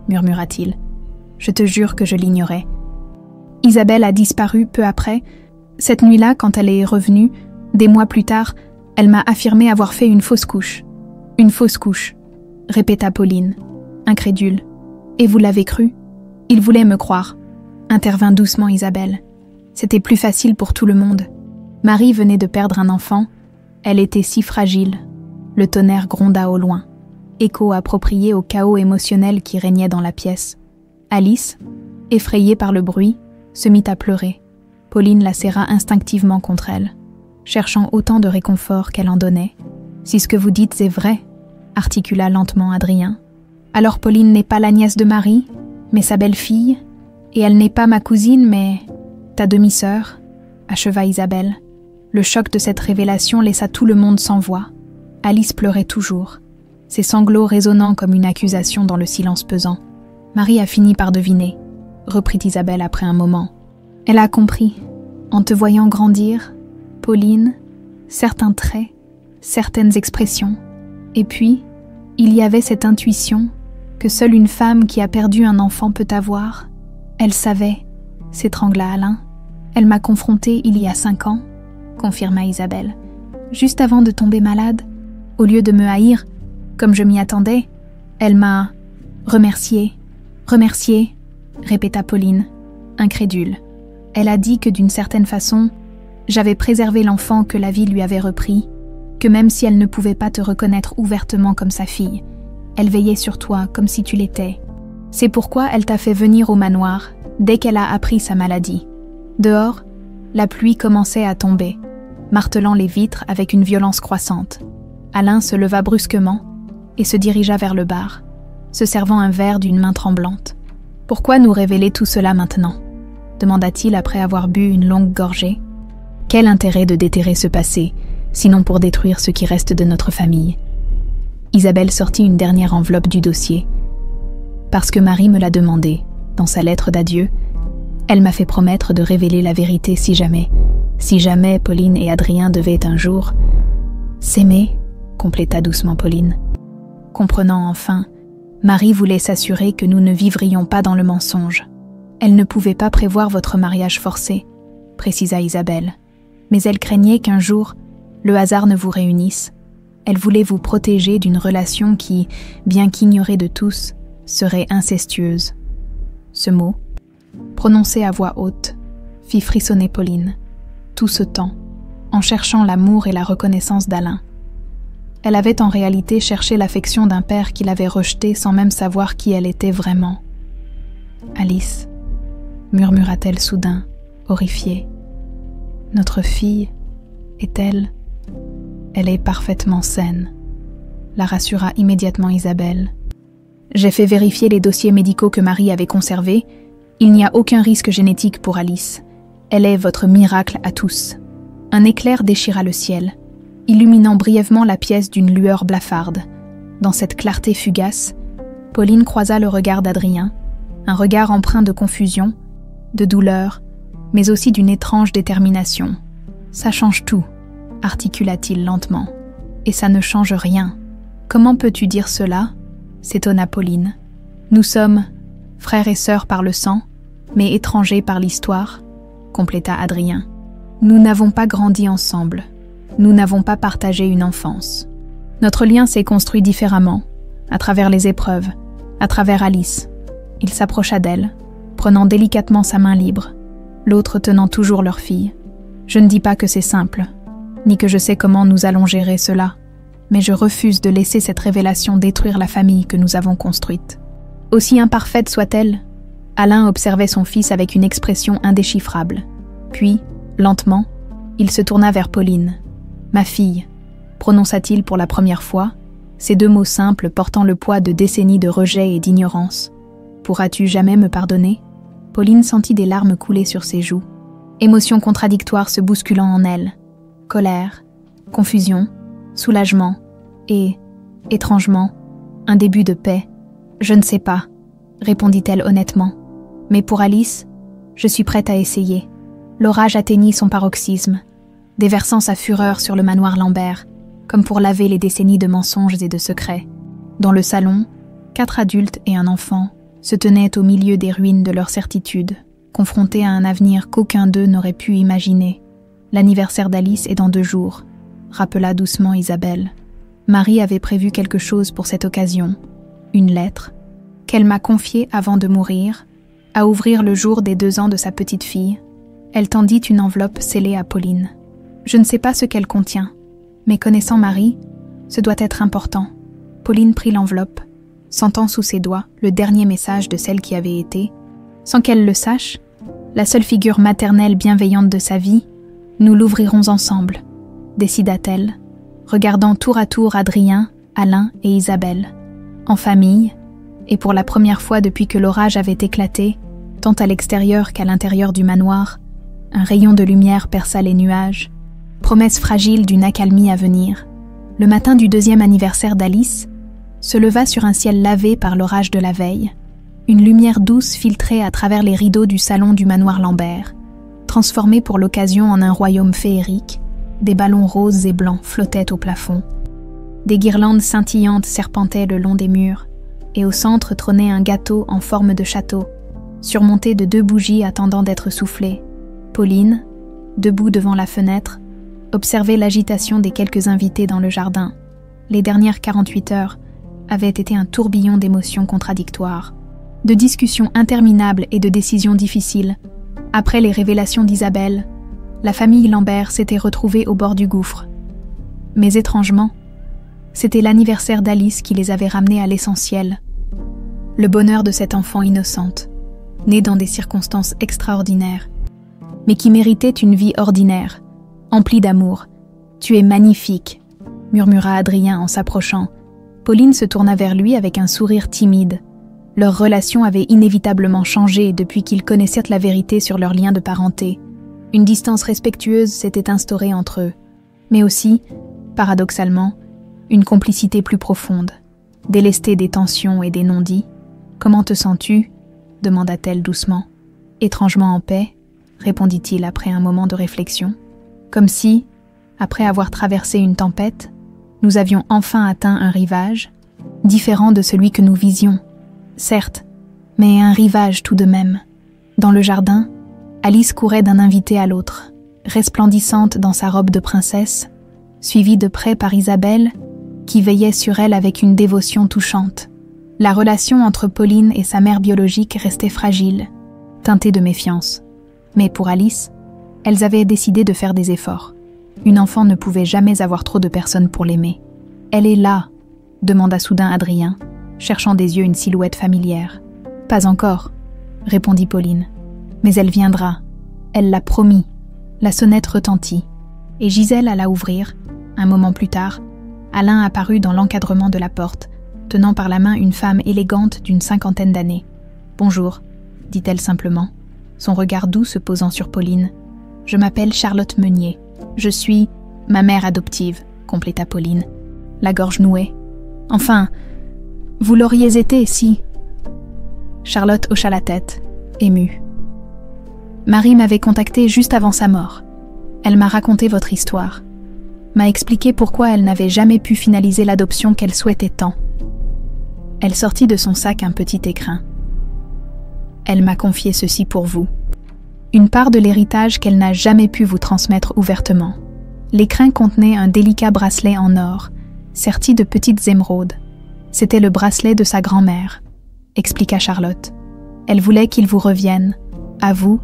murmura-t-il. « Je te jure que je l'ignorais. » Isabelle a disparu peu après. Cette nuit-là, quand elle est revenue, des mois plus tard, elle m'a affirmé avoir fait une fausse couche. « Une fausse couche », répéta Pauline, incrédule. « Et vous l'avez cru ?» Il voulait me croire, intervint doucement Isabelle. C'était plus facile pour tout le monde. Marie venait de perdre un enfant. Elle était si fragile. Le tonnerre gronda au loin, écho approprié au chaos émotionnel qui régnait dans la pièce. Alice, effrayée par le bruit, se mit à pleurer. Pauline la serra instinctivement contre elle, cherchant autant de réconfort qu'elle en donnait. « Si ce que vous dites est vrai », articula lentement Adrien. « Alors Pauline n'est pas la nièce de Marie, mais sa belle-fille, et elle n'est pas ma cousine, mais ta demi-sœur », acheva Isabelle. Le choc de cette révélation laissa tout le monde sans voix. Alice pleurait toujours, ses sanglots résonnant comme une accusation dans le silence pesant. Marie a fini par deviner, reprit Isabelle après un moment. Elle a compris, en te voyant grandir, Pauline, certains traits, certaines expressions. Et puis, il y avait cette intuition que seule une femme qui a perdu un enfant peut avoir. Elle savait, s'étrangla Alain. Elle m'a confrontée il y a 5 ans, confirma Isabelle. Juste avant de tomber malade, au lieu de me haïr, comme je m'y attendais, elle m'a remerciée, répéta Pauline, incrédule. Elle a dit que d'une certaine façon, j'avais préservé l'enfant que la vie lui avait repris, que même si elle ne pouvait pas te reconnaître ouvertement comme sa fille, elle veillait sur toi comme si tu l'étais. C'est pourquoi elle t'a fait venir au manoir dès qu'elle a appris sa maladie. Dehors, la pluie commençait à tomber, martelant les vitres avec une violence croissante. Alain se leva brusquement et se dirigea vers le bar, se servant un verre d'une main tremblante. « Pourquoi nous révéler tout cela maintenant ?» demanda-t-il après avoir bu une longue gorgée. « Quel intérêt de déterrer ce passé, sinon pour détruire ce qui reste de notre famille ?» Isabelle sortit une dernière enveloppe du dossier. « Parce que Marie me l'a demandé, dans sa lettre d'adieu, elle m'a fait promettre de révéler la vérité si jamais Pauline et Adrien devaient un jour s'aimer, » compléta doucement Pauline. Comprenant enfin, Marie voulait s'assurer que nous ne vivrions pas dans le mensonge. Elle ne pouvait pas prévoir votre mariage forcé, précisa Isabelle, mais elle craignait qu'un jour, le hasard ne vous réunisse. Elle voulait vous protéger d'une relation qui, bien qu'ignorée de tous, serait incestueuse. Ce mot, prononcé à voix haute, fit frissonner Pauline. Tout ce temps, en cherchant l'amour et la reconnaissance d'Alain. Elle avait en réalité cherché l'affection d'un père qui l'avait rejetée sans même savoir qui elle était vraiment. « Alice », murmura-t-elle soudain, horrifiée. « Notre fille est-elle ? Elle est parfaitement saine », la rassura immédiatement Isabelle. « J'ai fait vérifier les dossiers médicaux que Marie avait conservés. Il n'y a aucun risque génétique pour Alice. Elle est votre miracle à tous. » Un éclair déchira le ciel, illuminant brièvement la pièce d'une lueur blafarde. Dans cette clarté fugace, Pauline croisa le regard d'Adrien, un regard empreint de confusion, de douleur, mais aussi d'une étrange détermination. « Ça change tout », articula-t-il lentement. « Et ça ne change rien. Comment peux-tu dire cela ?» s'étonna Pauline. « Nous sommes frères et sœurs par le sang, mais étrangers par l'histoire, » compléta Adrien. « Nous n'avons pas grandi ensemble. Nous n'avons pas partagé une enfance. Notre lien s'est construit différemment, à travers les épreuves, à travers Alice. » Il s'approcha d'elle, prenant délicatement sa main libre, l'autre tenant toujours leur fille. Je ne dis pas que c'est simple, ni que je sais comment nous allons gérer cela, mais je refuse de laisser cette révélation détruire la famille que nous avons construite. Aussi imparfaite soit-elle, Alain observait son fils avec une expression indéchiffrable. Puis, lentement, il se tourna vers Pauline. « Ma fille », prononça-t-il pour la première fois, ces deux mots simples portant le poids de décennies de rejet et d'ignorance. « Pourras-tu jamais me pardonner ?» Pauline sentit des larmes couler sur ses joues, émotions contradictoires se bousculant en elle. Colère, confusion, soulagement et, étrangement, un début de paix. « Je ne sais pas », répondit-elle honnêtement. « Mais pour Alice, je suis prête à essayer. » L'orage atteignit son paroxysme, déversant sa fureur sur le manoir Lambert, comme pour laver les décennies de mensonges et de secrets. Dans le salon, 4 adultes et un enfant se tenaient au milieu des ruines de leur certitude, confrontés à un avenir qu'aucun d'eux n'aurait pu imaginer. « L'anniversaire d'Alice est dans 2 jours », rappela doucement Isabelle. Marie avait prévu quelque chose pour cette occasion, une lettre, qu'elle m'a confiée avant de mourir, à ouvrir le jour des 2 ans de sa petite fille. Elle tendit une enveloppe scellée à Pauline. Je ne sais pas ce qu'elle contient, mais connaissant Marie, ce doit être important. Pauline prit l'enveloppe, sentant sous ses doigts le dernier message de celle qui avait été, sans qu'elle le sache, la seule figure maternelle bienveillante de sa vie. Nous l'ouvrirons ensemble, décida-t-elle, regardant tour à tour Adrien, Alain et Isabelle. En famille, et pour la première fois depuis que l'orage avait éclaté, tant à l'extérieur qu'à l'intérieur du manoir, un rayon de lumière perça les nuages, promesse fragile d'une accalmie à venir. Le matin du 2e anniversaire d'Alice se leva sur un ciel lavé par l'orage de la veille. Une lumière douce filtrait à travers les rideaux du salon du manoir Lambert. Transformé pour l'occasion en un royaume féerique, des ballons roses et blancs flottaient au plafond. Des guirlandes scintillantes serpentaient le long des murs, et au centre trônait un gâteau en forme de château, surmonté de 2 bougies attendant d'être soufflées. Pauline, debout devant la fenêtre, observait l'agitation des quelques invités dans le jardin. Les dernières 48 heures avaient été un tourbillon d'émotions contradictoires, de discussions interminables et de décisions difficiles. Après les révélations d'Isabelle, la famille Lambert s'était retrouvée au bord du gouffre. Mais étrangement, c'était l'anniversaire d'Alice qui les avait ramenés à l'essentiel. Le bonheur de cette enfant innocente, née dans des circonstances extraordinaires, mais qui méritait une vie ordinaire, emplie d'amour. « Tu es magnifique », murmura Adrien en s'approchant. Pauline se tourna vers lui avec un sourire timide. Leur relation avait inévitablement changé depuis qu'ils connaissaient la vérité sur leur lien de parenté. Une distance respectueuse s'était instaurée entre eux, mais aussi, paradoxalement, une complicité plus profonde, délestée des tensions et des non-dits. « Comment te sens-tu » demanda-t-elle doucement. « Étrangement en paix » répondit-il après un moment de réflexion. Comme si, après avoir traversé une tempête, nous avions enfin atteint un rivage, différent de celui que nous visions. Certes, mais un rivage tout de même. Dans le jardin, Alice courait d'un invité à l'autre, resplendissante dans sa robe de princesse, suivie de près par Isabelle, qui veillait sur elle avec une dévotion touchante. La relation entre Pauline et sa mère biologique restait fragile, teintée de méfiance. Mais pour Alice, elles avaient décidé de faire des efforts. Une enfant ne pouvait jamais avoir trop de personnes pour l'aimer. « Elle est là », demanda soudain Adrien, cherchant des yeux une silhouette familière. « Pas encore », répondit Pauline. « Mais elle viendra. Elle l'a promis. » La sonnette retentit, et Gisèle alla ouvrir. Un moment plus tard, Alain apparut dans l'encadrement de la porte, tenant par la main une femme élégante d'une 50aine d'années. « Bonjour », dit-elle simplement, son regard doux se posant sur Pauline. « Je m'appelle Charlotte Meunier. Je suis ma mère adoptive, » compléta Pauline, la gorge nouée. « Enfin, vous l'auriez été si... » Charlotte hocha la tête, émue. « Marie m'avait contactée juste avant sa mort. Elle m'a raconté votre histoire, m'a expliqué pourquoi elle n'avait jamais pu finaliser l'adoption qu'elle souhaitait tant. Elle sortit de son sac un petit écrin. Elle m'a confié ceci pour vous. Une part de l'héritage qu'elle n'a jamais pu vous transmettre ouvertement. L'écrin contenait un délicat bracelet en or, serti de petites émeraudes. C'était le bracelet de sa grand-mère, expliqua Charlotte. Elle voulait qu'il vous revienne, à vous,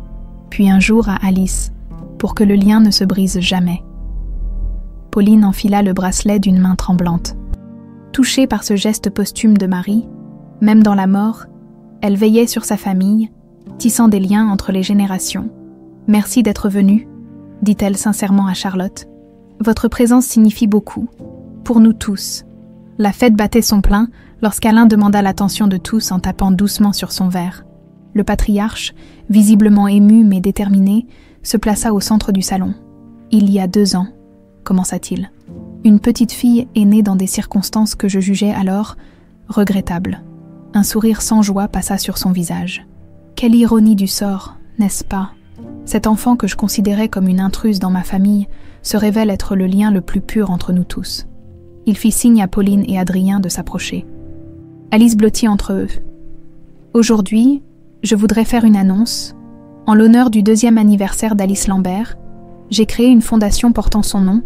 puis un jour à Alice, pour que le lien ne se brise jamais. Pauline enfila le bracelet d'une main tremblante. Touchée par ce geste posthume de Marie, même dans la mort, elle veillait sur sa famille, tissant des liens entre les générations. « Merci d'être venue », dit-elle sincèrement à Charlotte. « Votre présence signifie beaucoup, pour nous tous. » La fête battait son plein lorsqu'Alain demanda l'attention de tous en tapant doucement sur son verre. Le patriarche, visiblement ému mais déterminé, se plaça au centre du salon. « Il y a 2 ans, » commença-t-il. « Une petite fille est née dans des circonstances que je jugeais alors regrettables. » Un sourire sans joie passa sur son visage. Quelle ironie du sort, n'est-ce pas? Cet enfant que je considérais comme une intruse dans ma famille se révèle être le lien le plus pur entre nous tous. Il fit signe à Pauline et Adrien de s'approcher. Alice blottit entre eux. Aujourd'hui, je voudrais faire une annonce. En l'honneur du 2e anniversaire d'Alice Lambert, j'ai créé une fondation portant son nom.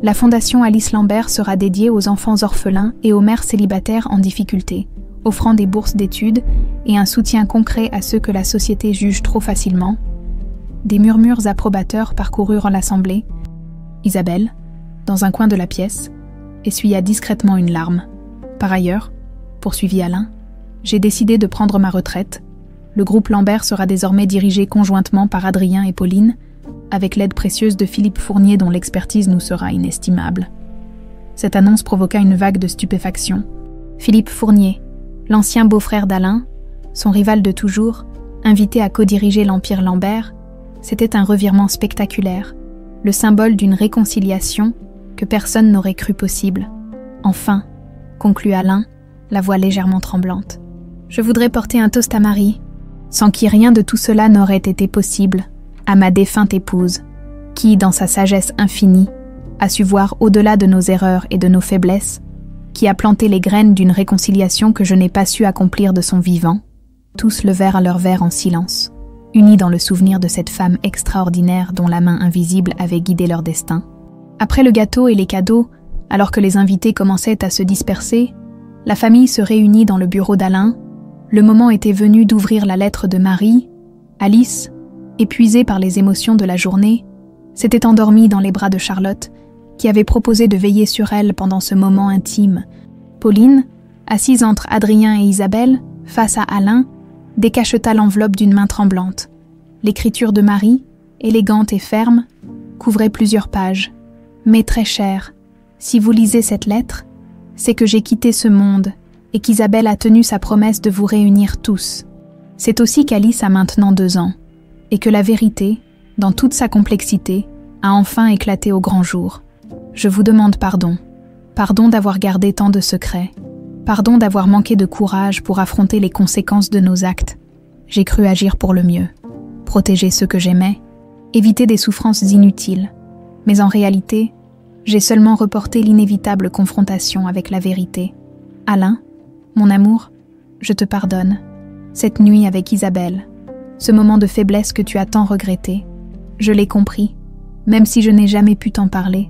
La fondation Alice Lambert sera dédiée aux enfants orphelins et aux mères célibataires en difficulté, offrant des bourses d'études et un soutien concret à ceux que la société juge trop facilement. Des murmures approbateurs parcoururent l'assemblée. Isabelle, dans un coin de la pièce, essuya discrètement une larme. Par ailleurs, poursuivit Alain, j'ai décidé de prendre ma retraite. Le groupe Lambert sera désormais dirigé conjointement par Adrien et Pauline, avec l'aide précieuse de Philippe Fournier dont l'expertise nous sera inestimable. Cette annonce provoqua une vague de stupéfaction. Philippe Fournier, l'ancien beau-frère d'Alain, son rival de toujours, invité à co-diriger l'Empire Lambert, c'était un revirement spectaculaire, le symbole d'une réconciliation que personne n'aurait cru possible. Enfin, conclut Alain, la voix légèrement tremblante, je voudrais porter un toast à Marie, sans qui rien de tout cela n'aurait été possible, à ma défunte épouse, qui, dans sa sagesse infinie, a su voir au-delà de nos erreurs et de nos faiblesses, qui a planté les graines d'une réconciliation que je n'ai pas su accomplir de son vivant. Tous levèrent leur verre en silence, unis dans le souvenir de cette femme extraordinaire dont la main invisible avait guidé leur destin. Après le gâteau et les cadeaux, alors que les invités commençaient à se disperser, la famille se réunit dans le bureau d'Alain. Le moment était venu d'ouvrir la lettre de Marie. Alice, épuisée par les émotions de la journée, s'était endormie dans les bras de Charlotte, qui avait proposé de veiller sur elle pendant ce moment intime. Pauline, assise entre Adrien et Isabelle, face à Alain, décacheta l'enveloppe d'une main tremblante. L'écriture de Marie, élégante et ferme, couvrait plusieurs pages. « Mais très cher, si vous lisez cette lettre, c'est que j'ai quitté ce monde et qu'Isabelle a tenu sa promesse de vous réunir tous. C'est aussi qu'Alice a maintenant 2 ans, et que la vérité, dans toute sa complexité, a enfin éclaté au grand jour. Je vous demande pardon. Pardon d'avoir gardé tant de secrets. Pardon d'avoir manqué de courage pour affronter les conséquences de nos actes. J'ai cru agir pour le mieux. Protéger ceux que j'aimais, éviter des souffrances inutiles. Mais en réalité, j'ai seulement reporté l'inévitable confrontation avec la vérité. Alain, mon amour, je te pardonne. Cette nuit avec Isabelle, ce moment de faiblesse que tu as tant regretté, je l'ai compris, même si je n'ai jamais pu t'en parler.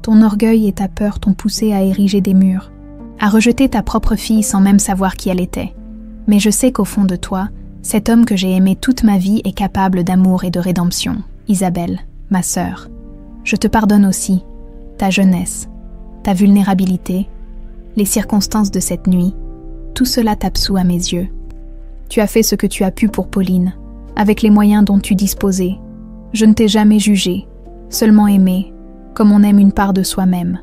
Ton orgueil et ta peur t'ont poussé à ériger des murs, à rejeter ta propre fille sans même savoir qui elle était. Mais je sais qu'au fond de toi, cet homme que j'ai aimé toute ma vie est capable d'amour et de rédemption. Isabelle, ma sœur, je te pardonne aussi, ta jeunesse, ta vulnérabilité, les circonstances de cette nuit, tout cela t'absout à mes yeux. Tu as fait ce que tu as pu pour Pauline, avec les moyens dont tu disposais. Je ne t'ai jamais jugé, seulement aimé, comme on aime une part de soi-même.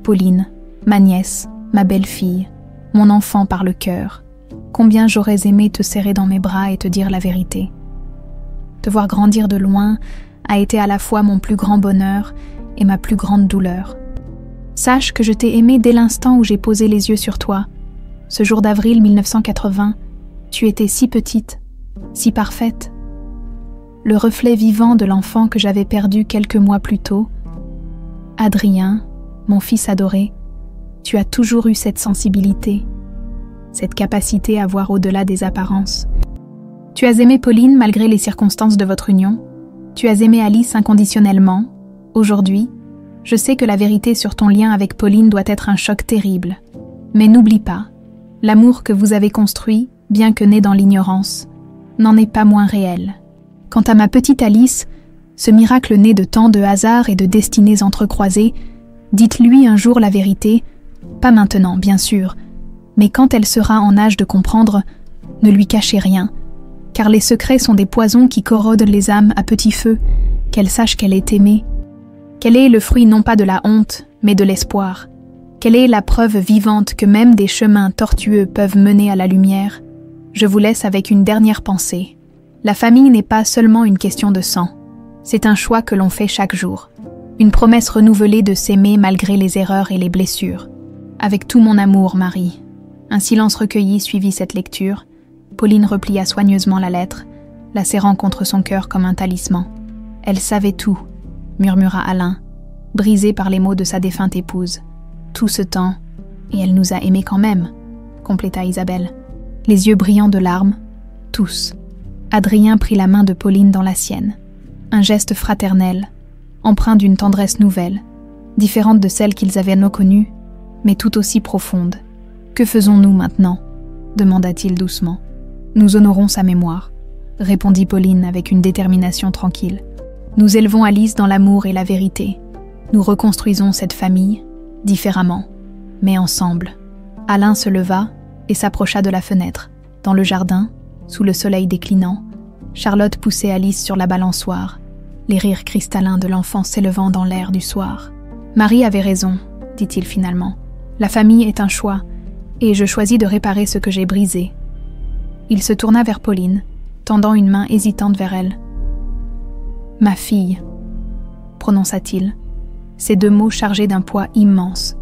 Pauline, ma nièce, ma belle-fille, mon enfant par le cœur, combien j'aurais aimé te serrer dans mes bras et te dire la vérité. Te voir grandir de loin a été à la fois mon plus grand bonheur et ma plus grande douleur. Sache que je t'ai aimé dès l'instant où j'ai posé les yeux sur toi. Ce jour d'avril 1980, tu étais si petite, si parfaite. Le reflet vivant de l'enfant que j'avais perdu quelques mois plus tôt. Adrien, mon fils adoré, tu as toujours eu cette sensibilité, cette capacité à voir au-delà des apparences. Tu as aimé Pauline malgré les circonstances de votre union. Tu as aimé Alice inconditionnellement. Aujourd'hui, je sais que la vérité sur ton lien avec Pauline doit être un choc terrible. Mais n'oublie pas, l'amour que vous avez construit, bien que né dans l'ignorance, n'en est pas moins réel. Quant à ma petite Alice, ce miracle né de tant de hasards et de destinées entrecroisées, dites-lui un jour la vérité, pas maintenant, bien sûr, mais quand elle sera en âge de comprendre, ne lui cachez rien, car les secrets sont des poisons qui corrodent les âmes à petit feu, qu'elle sache qu'elle est aimée, qu'elle est le fruit non pas de la honte, mais de l'espoir, qu'elle est la preuve vivante que même des chemins tortueux peuvent mener à la lumière. Je vous laisse avec une dernière pensée. La famille n'est pas seulement une question de sang, c'est un choix que l'on fait chaque jour, une promesse renouvelée de s'aimer malgré les erreurs et les blessures. Avec tout mon amour, Marie. Un silence recueilli suivit cette lecture. Pauline replia soigneusement la lettre, la serrant contre son cœur comme un talisman. Elle savait tout, murmura Alain, brisé par les mots de sa défunte épouse. Tout ce temps, et elle nous a aimés quand même, compléta Isabelle. Les yeux brillants de larmes, tous. Adrien prit la main de Pauline dans la sienne. Un geste fraternel, empreint d'une tendresse nouvelle, différente de celle qu'ils avaient connue, mais tout aussi profonde. « Que faisons-nous maintenant » demanda-t-il doucement. « Nous honorons sa mémoire », répondit Pauline avec une détermination tranquille. « Nous élevons Alice dans l'amour et la vérité. Nous reconstruisons cette famille, différemment, mais ensemble. » Alain se leva et s'approcha de la fenêtre. Dans le jardin, sous le soleil déclinant, Charlotte poussait Alice sur la balançoire, les rires cristallins de l'enfant s'élevant dans l'air du soir. « Marie avait raison, dit-il finalement. La famille est un choix, et je choisis de réparer ce que j'ai brisé. » Il se tourna vers Pauline, tendant une main hésitante vers elle. « Ma fille » prononça-t-il, ces deux mots chargés d'un poids immense.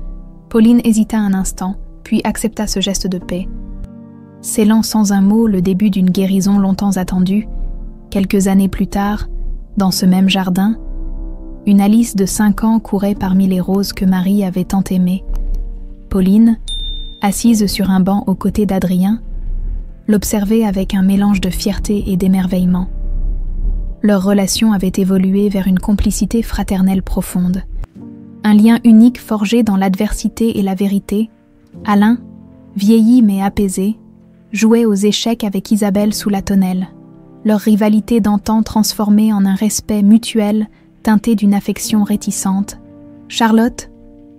Pauline hésita un instant, puis accepta ce geste de paix. Scellant sans un mot le début d'une guérison longtemps attendue, quelques années plus tard, dans ce même jardin, une Alice de 5 ans courait parmi les roses que Marie avait tant aimées. Pauline, assise sur un banc aux côtés d'Adrien, l'observait avec un mélange de fierté et d'émerveillement. Leur relation avait évolué vers une complicité fraternelle profonde. Un lien unique forgé dans l'adversité et la vérité. Alain, vieilli mais apaisé, jouait aux échecs avec Isabelle sous la tonnelle, leur rivalité d'antan transformée en un respect mutuel teinté d'une affection réticente. Charlotte,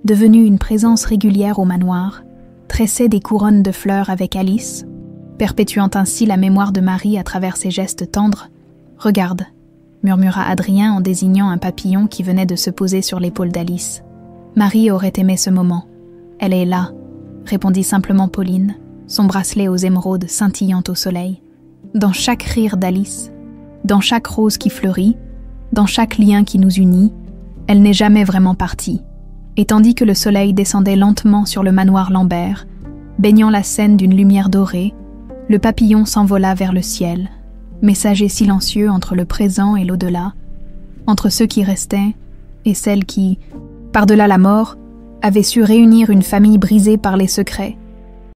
devenue une présence régulière au manoir, tressait des couronnes de fleurs avec Alice, perpétuant ainsi la mémoire de Marie à travers ses gestes tendres. « Regarde » murmura Adrien en désignant un papillon qui venait de se poser sur l'épaule d'Alice. Marie aurait aimé ce moment. « Elle est là » répondit simplement Pauline, son bracelet aux émeraudes scintillant au soleil. Dans chaque rire d'Alice, dans chaque rose qui fleurit, dans chaque lien qui nous unit, elle n'est jamais vraiment partie. Et tandis que le soleil descendait lentement sur le manoir Lambert, baignant la scène d'une lumière dorée, le papillon s'envola vers le ciel, messager silencieux entre le présent et l'au-delà, entre ceux qui restaient et celles qui, par-delà la mort, avaient su réunir une famille brisée par les secrets,